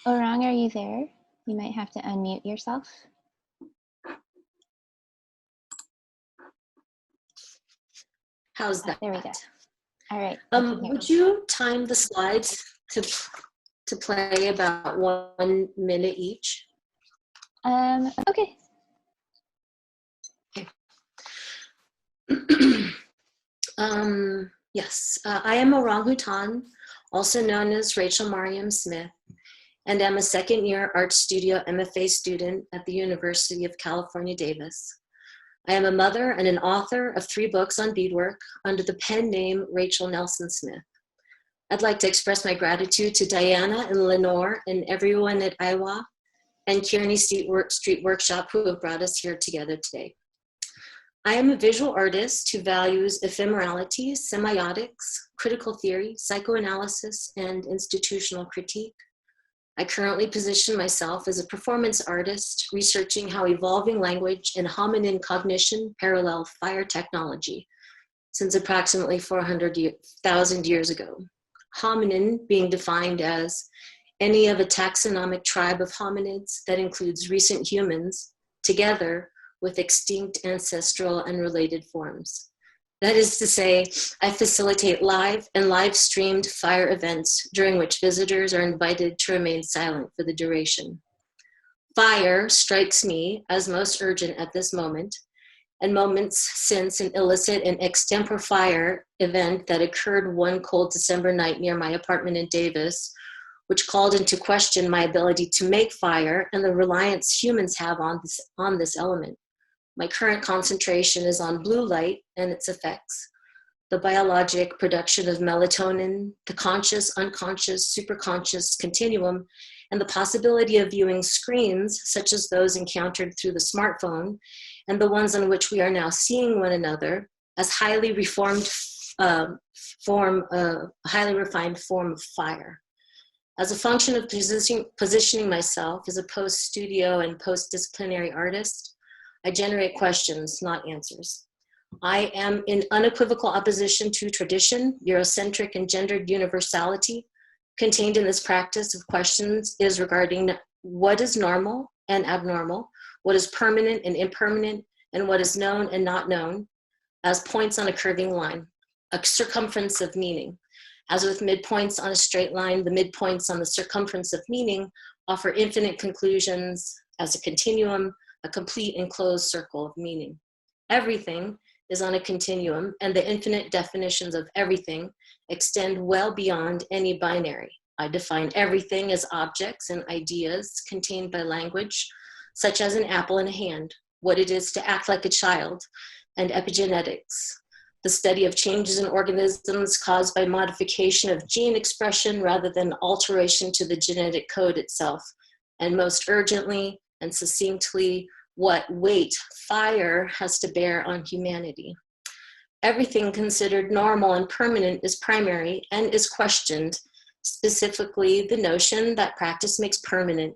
Orang, are you there? You might have to unmute yourself. How's that? There we go. All right. Would you time the slides to play about 1 minute each? Okay. Yes, I am Orang Hutan, also known as Rachel Mariam Smith, and I'm a second-year art studio MFA student at the University of California, Davis. I am a mother and an author of 3 books on beadwork under the pen name Rachel Nelson Smith. I'd like to express my gratitude to Diana and Lenore and everyone at Aiwa and Kearney Street Workshop who have brought us here together today. I am a visual artist who values ephemerality, semiotics, critical theory, psychoanalysis, and institutional critique. I currently position myself as a performance artist, researching how evolving language and hominin cognition parallel fire technology since approximately 400,000 years ago. Hominin being defined as any of a taxonomic tribe of hominids that includes recent humans together with extinct ancestral and related forms. That is to say, I facilitate live and live-streamed fire events during which visitors are invited to remain silent for the duration. Fire strikes me as most urgent at this moment, and moments since an illicit and extempore fire event that occurred one cold December night near my apartment in Davis, which called into question my ability to make fire and the reliance humans have on this element. My current concentration is on blue light and its effects, the biologic production of melatonin, the conscious, unconscious, superconscious continuum, and the possibility of viewing screens such as those encountered through the smartphone and the ones on which we are now seeing one another as highly refined form of fire. As a function of positioning myself as a post-studio and post-disciplinary artist, I generate questions, not answers. I am in unequivocal opposition to tradition, Eurocentric and gendered universality. Contained in this practice of questions is regarding what is normal and abnormal, what is permanent and impermanent, and what is known and not known, as points on a curving line, a circumference of meaning. As with midpoints on a straight line, the midpoints on the circumference of meaning offer infinite conclusions as a continuum, a complete enclosed circle of meaning. Everything is on a continuum, and the infinite definitions of everything extend well beyond any binary. I define everything as objects and ideas contained by language, such as an apple in a hand, what it is to act like a child, and epigenetics, the study of changes in organisms caused by modification of gene expression rather than alteration to the genetic code itself, and most urgently and succinctly, what weight fire has to bear on humanity. Everything considered normal and permanent is primary and is questioned, specifically the notion that practice makes permanent.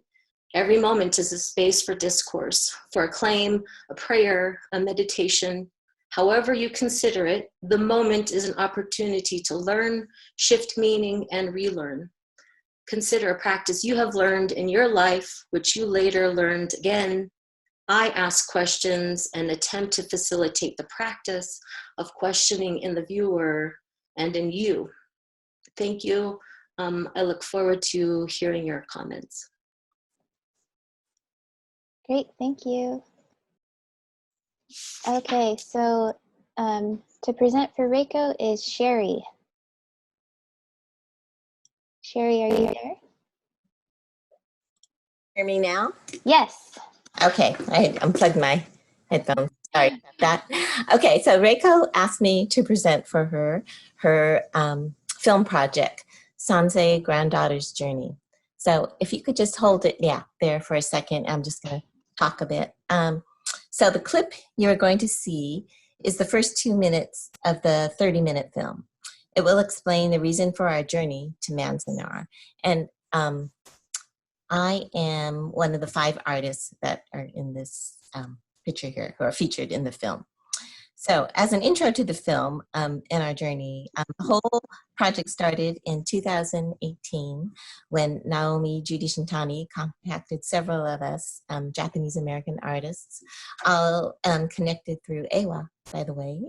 Every moment is a space for discourse, for a claim, a prayer, a meditation. However you consider it, the moment is an opportunity to learn, shift meaning, and relearn. Consider a practice you have learned in your life, which you later learned again. I ask questions and attempt to facilitate the practice of questioning in the viewer and in you. Thank you. I look forward to hearing your comments. Great, thank you. Okay, so to present for Reiko is Sherry. Sherry, are you there? Hear me now? Yes. Okay, I unplugged my headphones. Sorry about that. Okay, so Reiko asked me to present for her film project, Sansei Granddaughter's Journey. So if you could just hold it, there for a second. I'm just going to talk a bit. So the clip you're going to see is the first 2 minutes of the 30-minute film. It will explain the reason for our journey to Manzanar. And I am one of the 5 artists that are in this picture here, who are featured in the film. So as an intro to the film and our journey, the whole project started in 2018 when Naomi Judy Shintani contacted several of us, Japanese-American artists, all connected through AWA, by the way,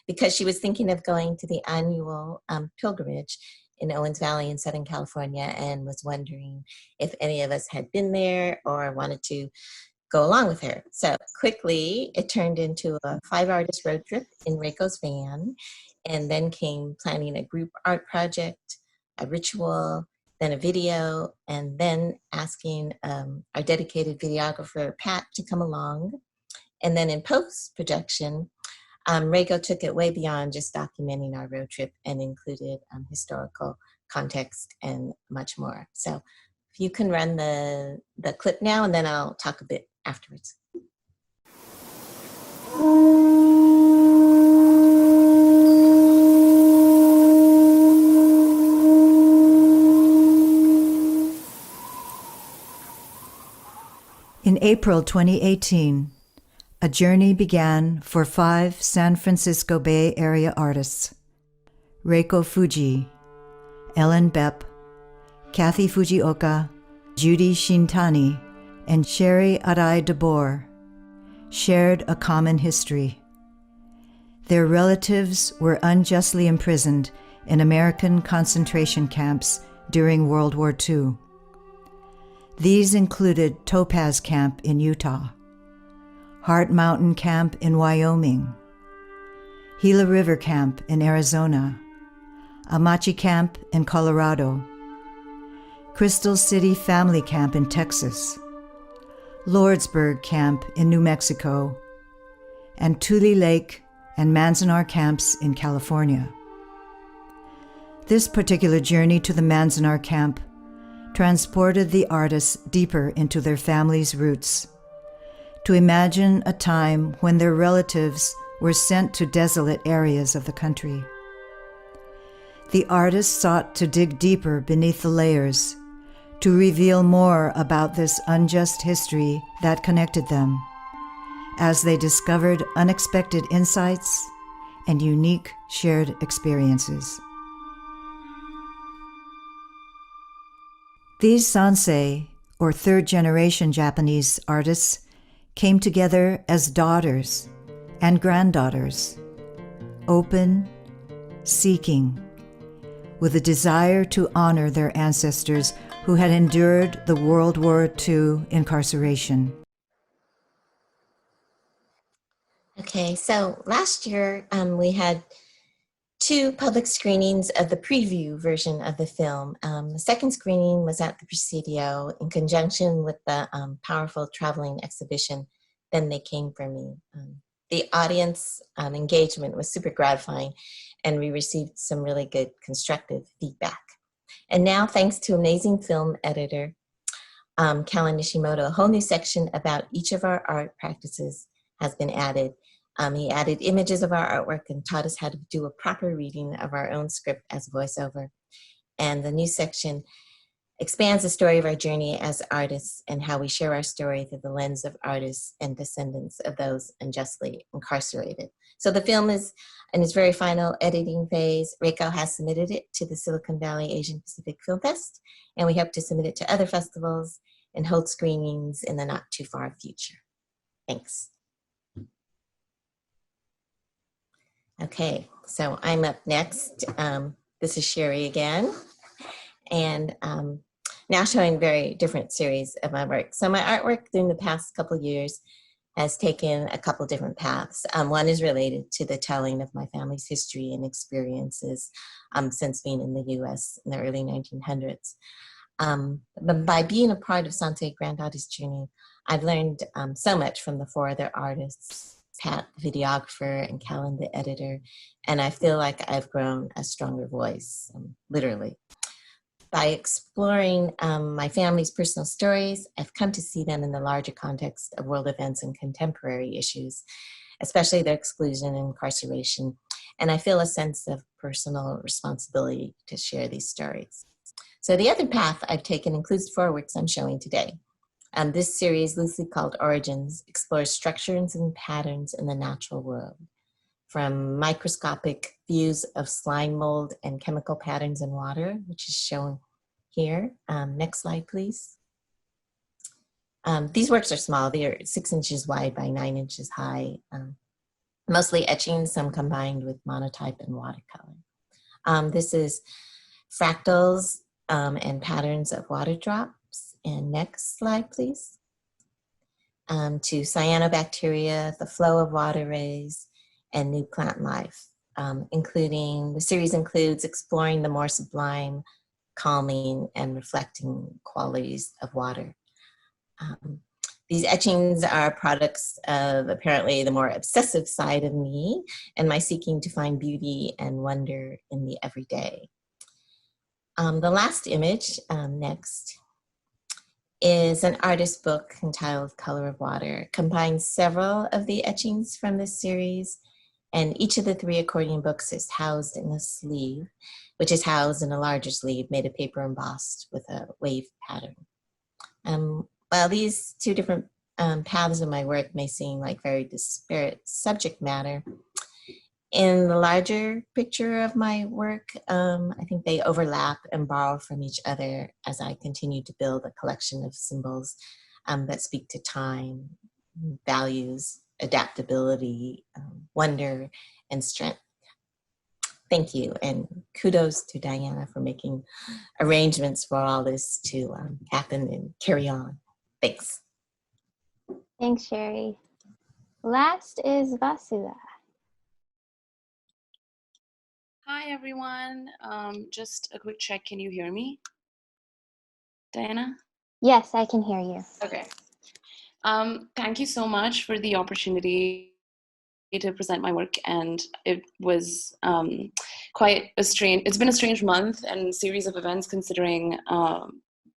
because she was thinking of going to the annual pilgrimage in Owens Valley in Southern California and was wondering if any of us had been there or wanted to go along with her. So quickly, it turned into a 5-artist road trip in Reiko's van, and then came planning a group art project, a ritual, then a video, and then asking our dedicated videographer, Pat, to come along. And then in post-production, Reiko took it way beyond just documenting our road trip and included historical context and much more. So if you can run the clip now, and then I'll talk a bit afterwards. In April 2018, a journey began for 5 San Francisco Bay Area artists: Reiko Fuji, Ellen Bepp, Kathy Fujioka, Judy Shintani, and Sherry Arai DeBoer shared a common history. Their relatives were unjustly imprisoned in American concentration camps during World War II. These included Topaz Camp in Utah, Heart Mountain Camp in Wyoming, Gila River Camp in Arizona, Amachi Camp in Colorado, Crystal City Family Camp in Texas, Lordsburg Camp in New Mexico, and Tule Lake and Manzanar camps in California. This particular journey to the Manzanar camp transported the artists deeper into their families' roots, to imagine a time when their relatives were sent to desolate areas of the country. The artists sought to dig deeper beneath the layers, to reveal more about this unjust history that connected them, as they discovered unexpected insights and unique shared experiences. These Sansei, or third-generation Japanese artists, came together as daughters and granddaughters, open, seeking, with a desire to honor their ancestors who had endured the World War II incarceration. Okay, so last year we had 2 public screenings of the preview version of the film. The second screening was at the Presidio in conjunction with the powerful traveling exhibition, Then They Came For Me. The audience engagement was super gratifying, and we received some really good constructive feedback. And now, thanks to amazing film editor, Callan Nishimoto, a whole new section about each of our art practices has been added. He added images of our artwork and taught us how to do a proper reading of our own script as voiceover. And the new section expands the story of our journey as artists and how we share our story through the lens of artists and descendants of those unjustly incarcerated. So the film is in its very final editing phase. Reiko has submitted it to the Silicon Valley Asian Pacific Film Fest, and we hope to submit it to other festivals and hold screenings in the not too far future. Thanks. Okay, so I'm up next. This is Sherry again. and now showing very different series of my work. So my artwork during the past couple years has taken a couple different paths. One is related to the telling of my family's history and experiences since being in the US in the early 1900s. But by being a part of Sanse Granddaughter's journey, I've learned so much from the 4 other artists, Pat, the videographer, and Callan, the editor, and I feel like I've grown a stronger voice, literally. By exploring my family's personal stories, I've come to see them in the larger context of world events and contemporary issues, especially their exclusion and incarceration, and I feel a sense of personal responsibility to share these stories. So the other path I've taken includes 4 works I'm showing today. This series, loosely called Origins, explores structures and patterns in the natural world, from microscopic views of slime mold and chemical patterns in water, which is shown here. Next slide, please. These works are small. They are 6 inches wide by 9 inches high, mostly etching, some combined with monotype and watercolor. This is fractals and patterns of water drops. And next slide, please. To cyanobacteria, the flow of water rays, and new plant life, including, the series includes exploring the more sublime, calming, and reflecting qualities of water. These etchings are products of apparently the more obsessive side of me and my seeking to find beauty and wonder in the everyday. The last image, next, is an artist book entitled Color of Water. It combines several of the etchings from this series, and each of the 3 accordion books is housed in a sleeve, which is housed in a larger sleeve made of paper embossed with a wave pattern. While these 2 different paths of my work may seem like very disparate subject matter, in the larger picture of my work, I think they overlap and borrow from each other as I continue to build a collection of symbols that speak to time, values, adaptability, wonder, and strength. Thank you, and kudos to Diana for making arrangements for all this to happen and carry on. Thanks. Thanks, Sherry. Last is Vasudha. Hi, everyone. Just a quick check. Can you hear me? Diana? Yes, I can hear you. Okay. Thank you so much for the opportunity to present my work, and it was it's been a strange month and series of events considering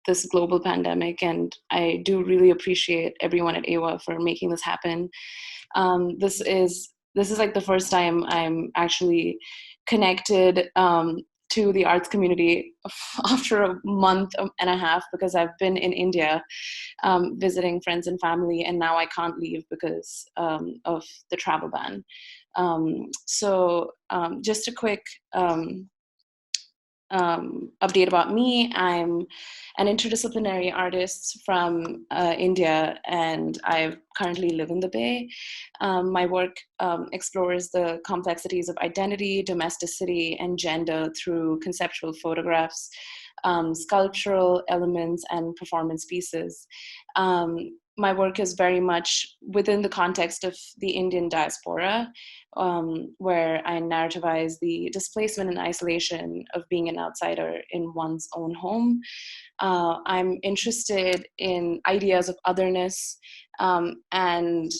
this global pandemic, and I do really appreciate everyone at AWA for making this happen. This is like the first time I'm actually connected to the arts community after a month and a half, because I've been in India visiting friends and family, and now I can't leave because of the travel ban. So just a quick update about me. I'm an interdisciplinary artist from India, and I currently live in the Bay. My work explores the complexities of identity, domesticity, and gender through conceptual photographs, sculptural elements, and performance pieces. My work is very much within the context of the Indian diaspora, where I narrativize the displacement and isolation of being an outsider in one's own home. I'm interested in ideas of otherness and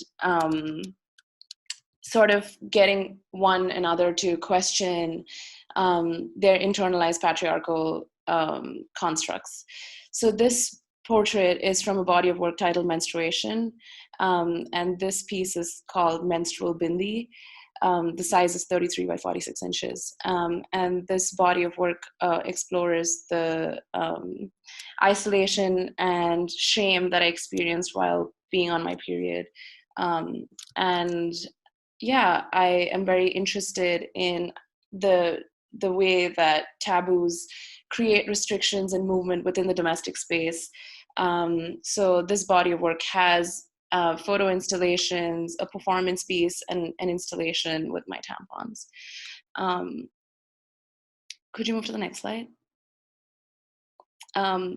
sort of getting one another to question their internalized patriarchal constructs. So this portrait is from a body of work titled Menstruation, and this piece is called Menstrual Bindi. The size is 33 by 46 inches. And this body of work explores the isolation and shame that I experienced while being on my period. And yeah, I am very interested in the way that taboos create restrictions and movement within the domestic space. So this body of work has photo installations, a performance piece, and an installation with my tampons. Could you move to the next slide?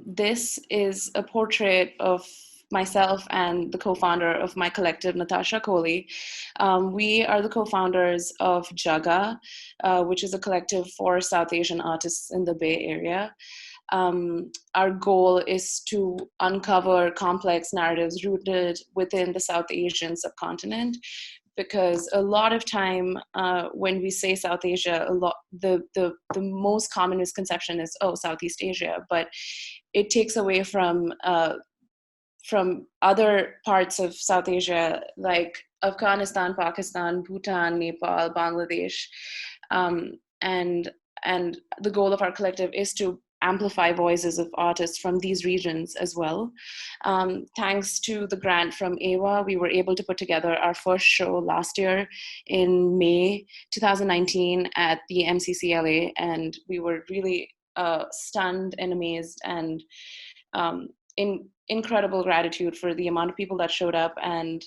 This is a portrait of myself and the co-founder of my collective, Natasha Kohli. We are the co-founders of Jaga, which is a collective for South Asian artists in the Bay Area. Our goal is to uncover complex narratives rooted within the South Asian subcontinent, because a lot of time when we say South Asia, the most common misconception is, oh, Southeast Asia, but it takes away from other parts of South Asia like Afghanistan, Pakistan, Bhutan, Nepal, Bangladesh, and the goal of our collective is to amplify voices of artists from these regions as well. Thanks to the grant from AWA, we were able to put together our first show last year in May 2019 at the MCCLA, and we were really stunned and amazed and in incredible gratitude for the amount of people that showed up, and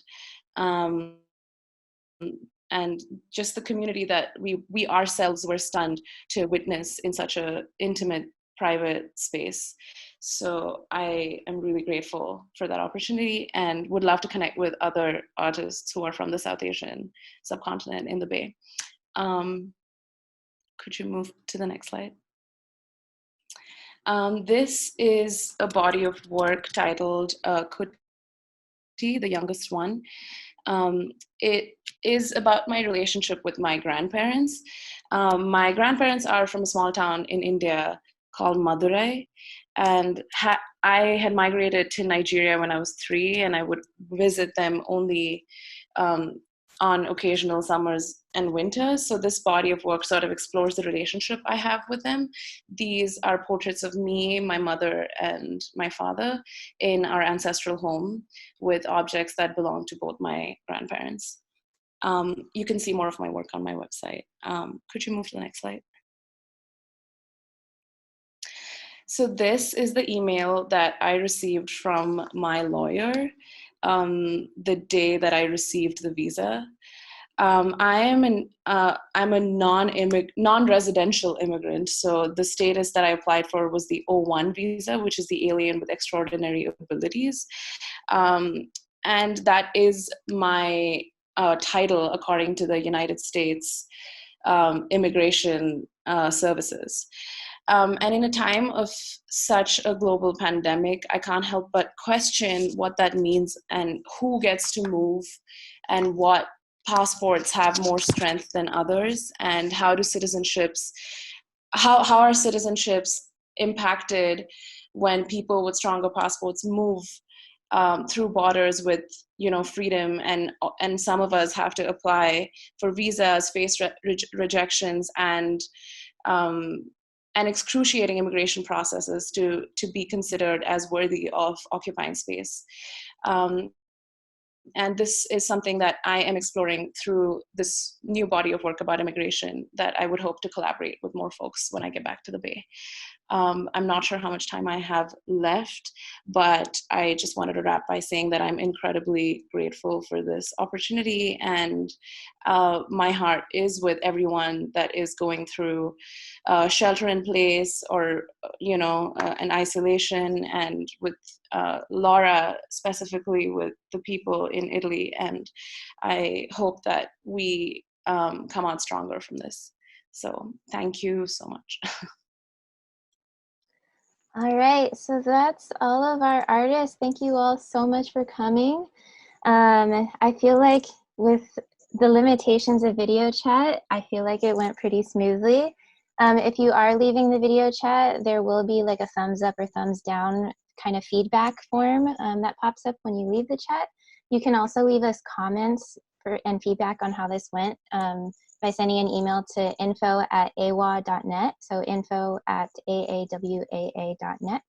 just the community that we ourselves were stunned to witness in such a intimate, private space. So I am really grateful for that opportunity and would love to connect with other artists who are from the South Asian subcontinent in the Bay. Could you move to the next slide? This is a body of work titled Kuti, the youngest one. It is about my relationship with my grandparents. My grandparents are from a small town in India called Madurai, and I had migrated to Nigeria when I was 3, and I would visit them only on occasional summers and winters. So this body of work sort of explores the relationship I have with them. These are portraits of me, my mother, and my father in our ancestral home with objects that belong to both my grandparents. You can see more of my work on my website. Could you move to the next slide? So this is the email that I received from my lawyer the day that I received the visa. I'm a non-residential immigrant, so the status that I applied for was the O1 visa, which is the alien with extraordinary abilities, and that is my title according to the United States Immigration Services. And in a time of such a global pandemic, I can't help but question what that means and who gets to move and what passports have more strength than others, and how are citizenships impacted when people with stronger passports move through borders with freedom, and some of us have to apply for visas, face rejections, and excruciating immigration processes to be considered as worthy of occupying space. And this is something that I am exploring through this new body of work about immigration that I would hope to collaborate with more folks when I get back to the Bay. I'm not sure how much time I have left, but I just wanted to wrap by saying that I'm incredibly grateful for this opportunity, and my heart is with everyone that is going through shelter in place or an isolation, and with Laura specifically with the people in Italy. And I hope that we come out stronger from this. So thank you so much. All right, so that's all of our artists. Thank you all so much for coming. I feel like with the limitations of video chat, I feel like it went pretty smoothly. If you are leaving the video chat, there will be like a thumbs up or thumbs down kind of feedback form that pops up when you leave the chat. You can also leave us comments and feedback on how this went by sending an email to info@awa.net, so info@aawaa.net.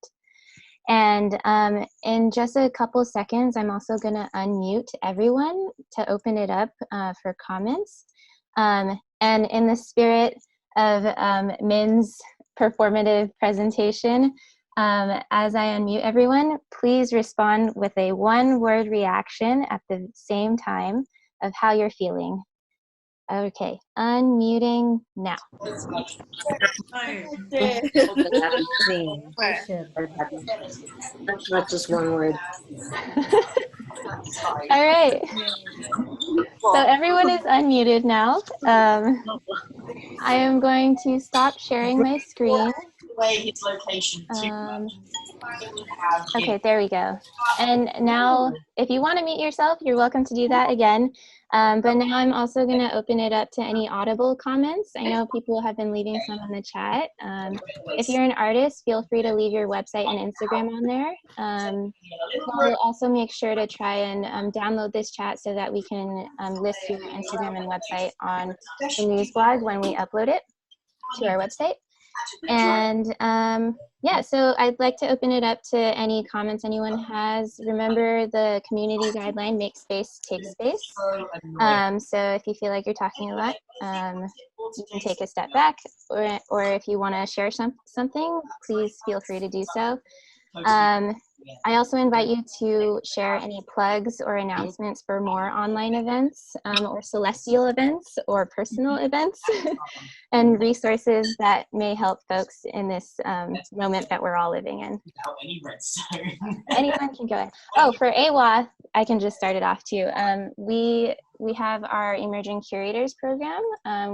And in just a couple seconds, I'm also going to unmute everyone to open it up for comments. And in the spirit of Min's performative presentation, as I unmute everyone, please respond with a one-word reaction at the same time of how you're feeling. Okay, unmuting now. That's not just one word. All right. So everyone is unmuted now. I am going to stop sharing my screen. Okay, there we go. And now, if you want to mute yourself, you're welcome to do that again. But now I'm also going to open it up to any audible comments. I know people have been leaving some in the chat. If you're an artist, feel free to leave your website and Instagram on there. We'll also make sure to try and download this chat so that we can list your Instagram and website on the news blog when we upload it to our website. And yeah, so I'd like to open it up to any comments anyone has. Remember, the community guideline, make space, take space. So if you feel like you're talking a lot, you can take a step back, or if you want to share something, please feel free to do so. I also invite you to share any plugs or announcements for more online events or celestial events or personal events and resources that may help folks in this moment that we're all living in. Anyone can go ahead. Oh, for AWA, I can just start it off too. We have our Emerging Curators program.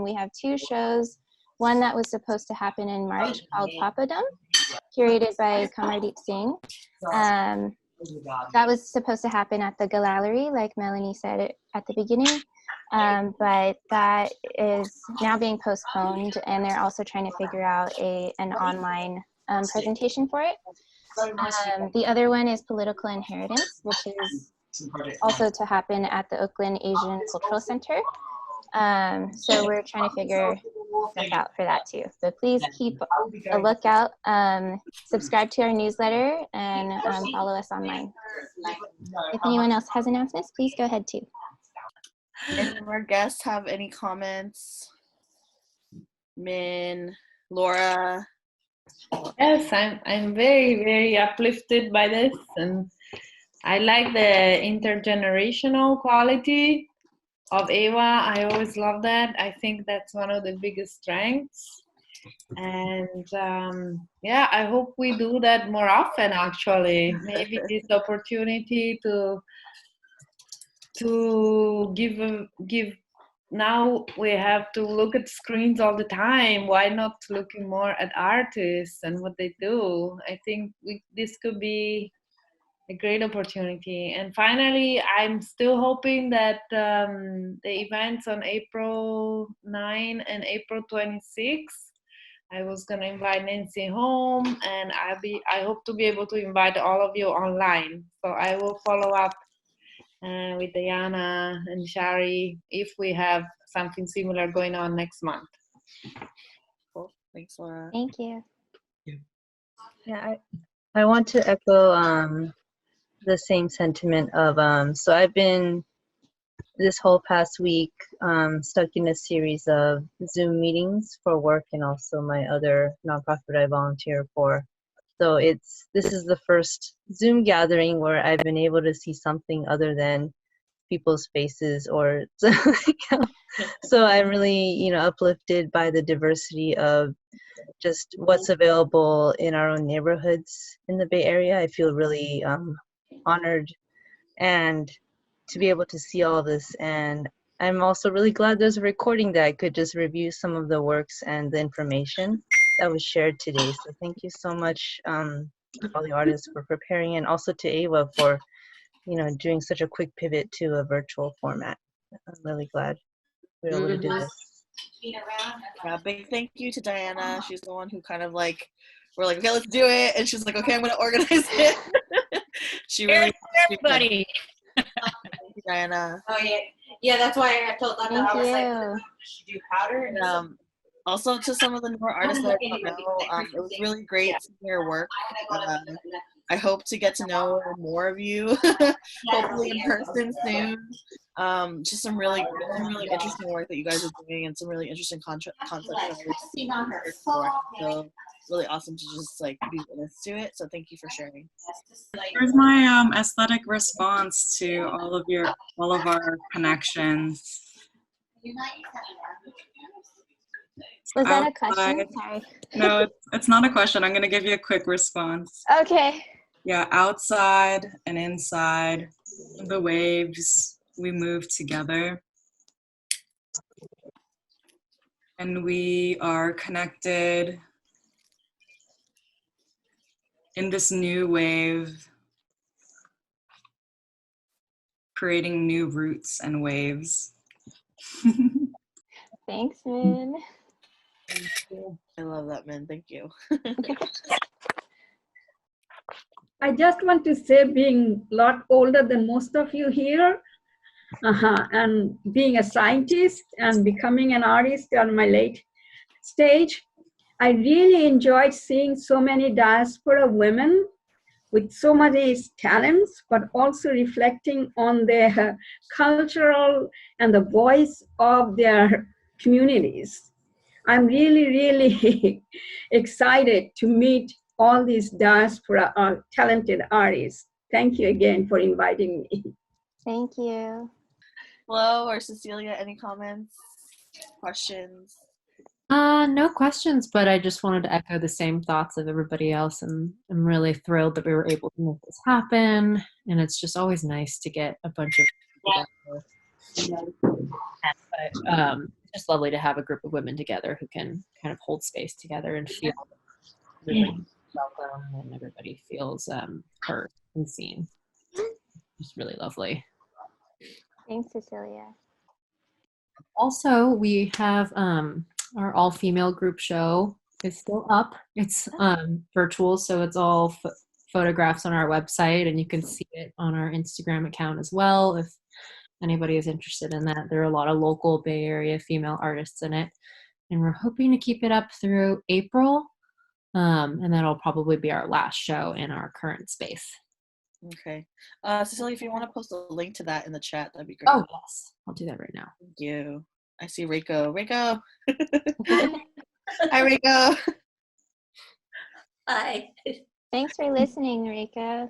We have 2 shows. One that was supposed to happen in March called Papadum, curated by Kamardeep Singh. That was supposed to happen at the Gallery, like Melanie said at the beginning, but that is now being postponed, and they're also trying to figure out an online presentation for it. The other one is Political Inheritance, which is also to happen at the Oakland Asian Cultural Center. So we're trying to figure stuff out for that too. So please keep a lookout, subscribe to our newsletter, and follow us online. If anyone else has announcements, please go ahead too. Any of our guests have any comments? Min, Laura? Yes, I'm very, very uplifted by this, and I like the intergenerational quality of AWA. I always love that. I think that's one of the biggest strengths. And yeah, I hope we do that more often, actually. Maybe this opportunity to give now we have to look at screens all the time. Why not looking more at artists and what they do? I think this could be a great opportunity. And finally, I'm still hoping that the events on April 9 and April 26, I was gonna invite Nancy home, and I hope to be able to invite all of you online. So I will follow up with Diana and Shari if we have something similar going on next month. Cool. Thanks, Laura. Thank you. Yeah, I want to echo the same sentiment of so I've been this whole past week stuck in a series of Zoom meetings for work and also my other nonprofit I volunteer for. So this is the first Zoom gathering where I've been able to see something other than people's faces, or so I'm really uplifted by the diversity of just what's available in our own neighborhoods in the Bay Area. I feel really honored and to be able to see all this, and I'm also really glad there's a recording that I could just review some of the works and the information that was shared today. So thank you so much all the artists for preparing, and also to AWA for doing such a quick pivot to a virtual format. I'm really glad we were able to do this. Yeah, big thank you to Diana. She's the one who kind of we're like, okay, let's do it, and she's like, okay, I'm gonna organize it. She really everybody. Thank you, Diana. Oh yeah, that's why I told them that I was like, does she do powder? And, also to some of the newer artists that I don't know, it was really great to hear your work. I hope to get to know more of you, hopefully in person soon. Just some really interesting work that you guys are doing, and some really interesting concepts. So really awesome to just be witness to it. So thank you for sharing. Here's my aesthetic response to all of our connections. Was that a Outside. question? Sorry. No, it's not a question. I'm going to give you a quick response. Okay. Yeah, outside and inside the waves, we move together. And we are connected in this new wave, creating new roots and waves. Thanks, Min. Thank you. I love that, Min. Thank you. I just want to say, being a lot older than most of you here, and being a scientist and becoming an artist on my late stage, I really enjoyed seeing so many diaspora women with so many talents, but also reflecting on their cultural and the voice of their communities. I'm really, really excited to meet all these diaspora talented artists. Thank you again for inviting me. Thank you. Flo or Cecilia, any comments, questions? No questions, but I just wanted to echo the same thoughts of everybody else, and I'm really thrilled that we were able to make this happen. And it's just always nice to get a bunch of people together. Just lovely to have a group of women together who can kind of hold space together and feel everybody welcome and everybody feels heard and seen. Just really lovely. Thanks, Cecilia. Also, we have our all-female group show is still up. It's virtual, so it's all photographs on our website, and you can see it on our Instagram account as well if anybody is interested in that. There are a lot of local Bay Area female artists in it, and we're hoping to keep it up through April, and that'll probably be our last show in our current space. Okay. Cecilia, if you want to post a link to that in the chat, that'd be great. Oh, yes. I'll do that right now. Thank you. I see Reiko. Reiko. Hi, Reiko. Hi. Thanks for listening, Reiko.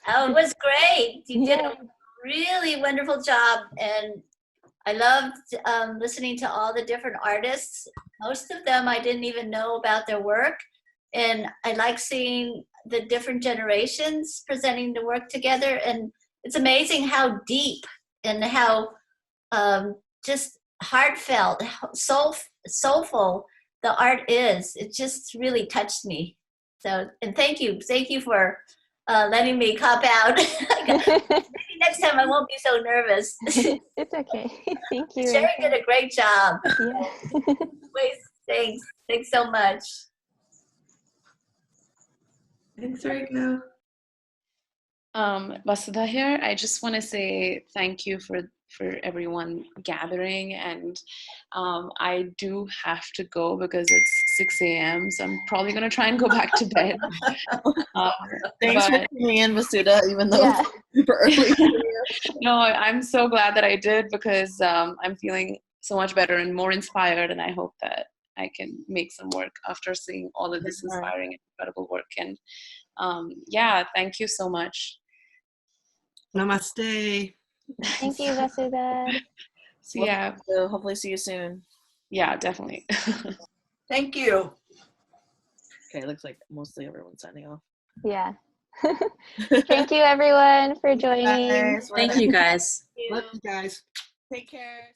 Oh, it was great. You did Yeah. a really wonderful job, and I loved listening to all the different artists. Most of them I didn't even know about their work, and I like seeing the different generations presenting the work together, and it's amazing how deep and how just heartfelt, soulful the art is. It just really touched me. So, and thank you for letting me cop out. Maybe next time I won't be so nervous. It's okay. Thank you. Sherry Reiko. did a great job. Yeah. Thanks so much. Thanks, Reiko. Vasudha here. I just want to say thank you for everyone gathering, and I do have to go because it's 6 a.m. so I'm probably gonna try and go back to bed. Thanks for tuning in, Vasudha, even though it's super early. No, I'm so glad that I did, because I'm feeling so much better and more inspired, and I hope that I can make some work after seeing all of this inspiring and incredible work. And yeah, thank you so much. Namaste. Thank you, Vasudha. So yeah, we'll hopefully see you soon. Yeah, definitely. Thank you. Okay, it looks like mostly everyone's signing off. Yeah. Thank you, everyone, for joining. Guys, Thank you, guys. Love you guys. Take care.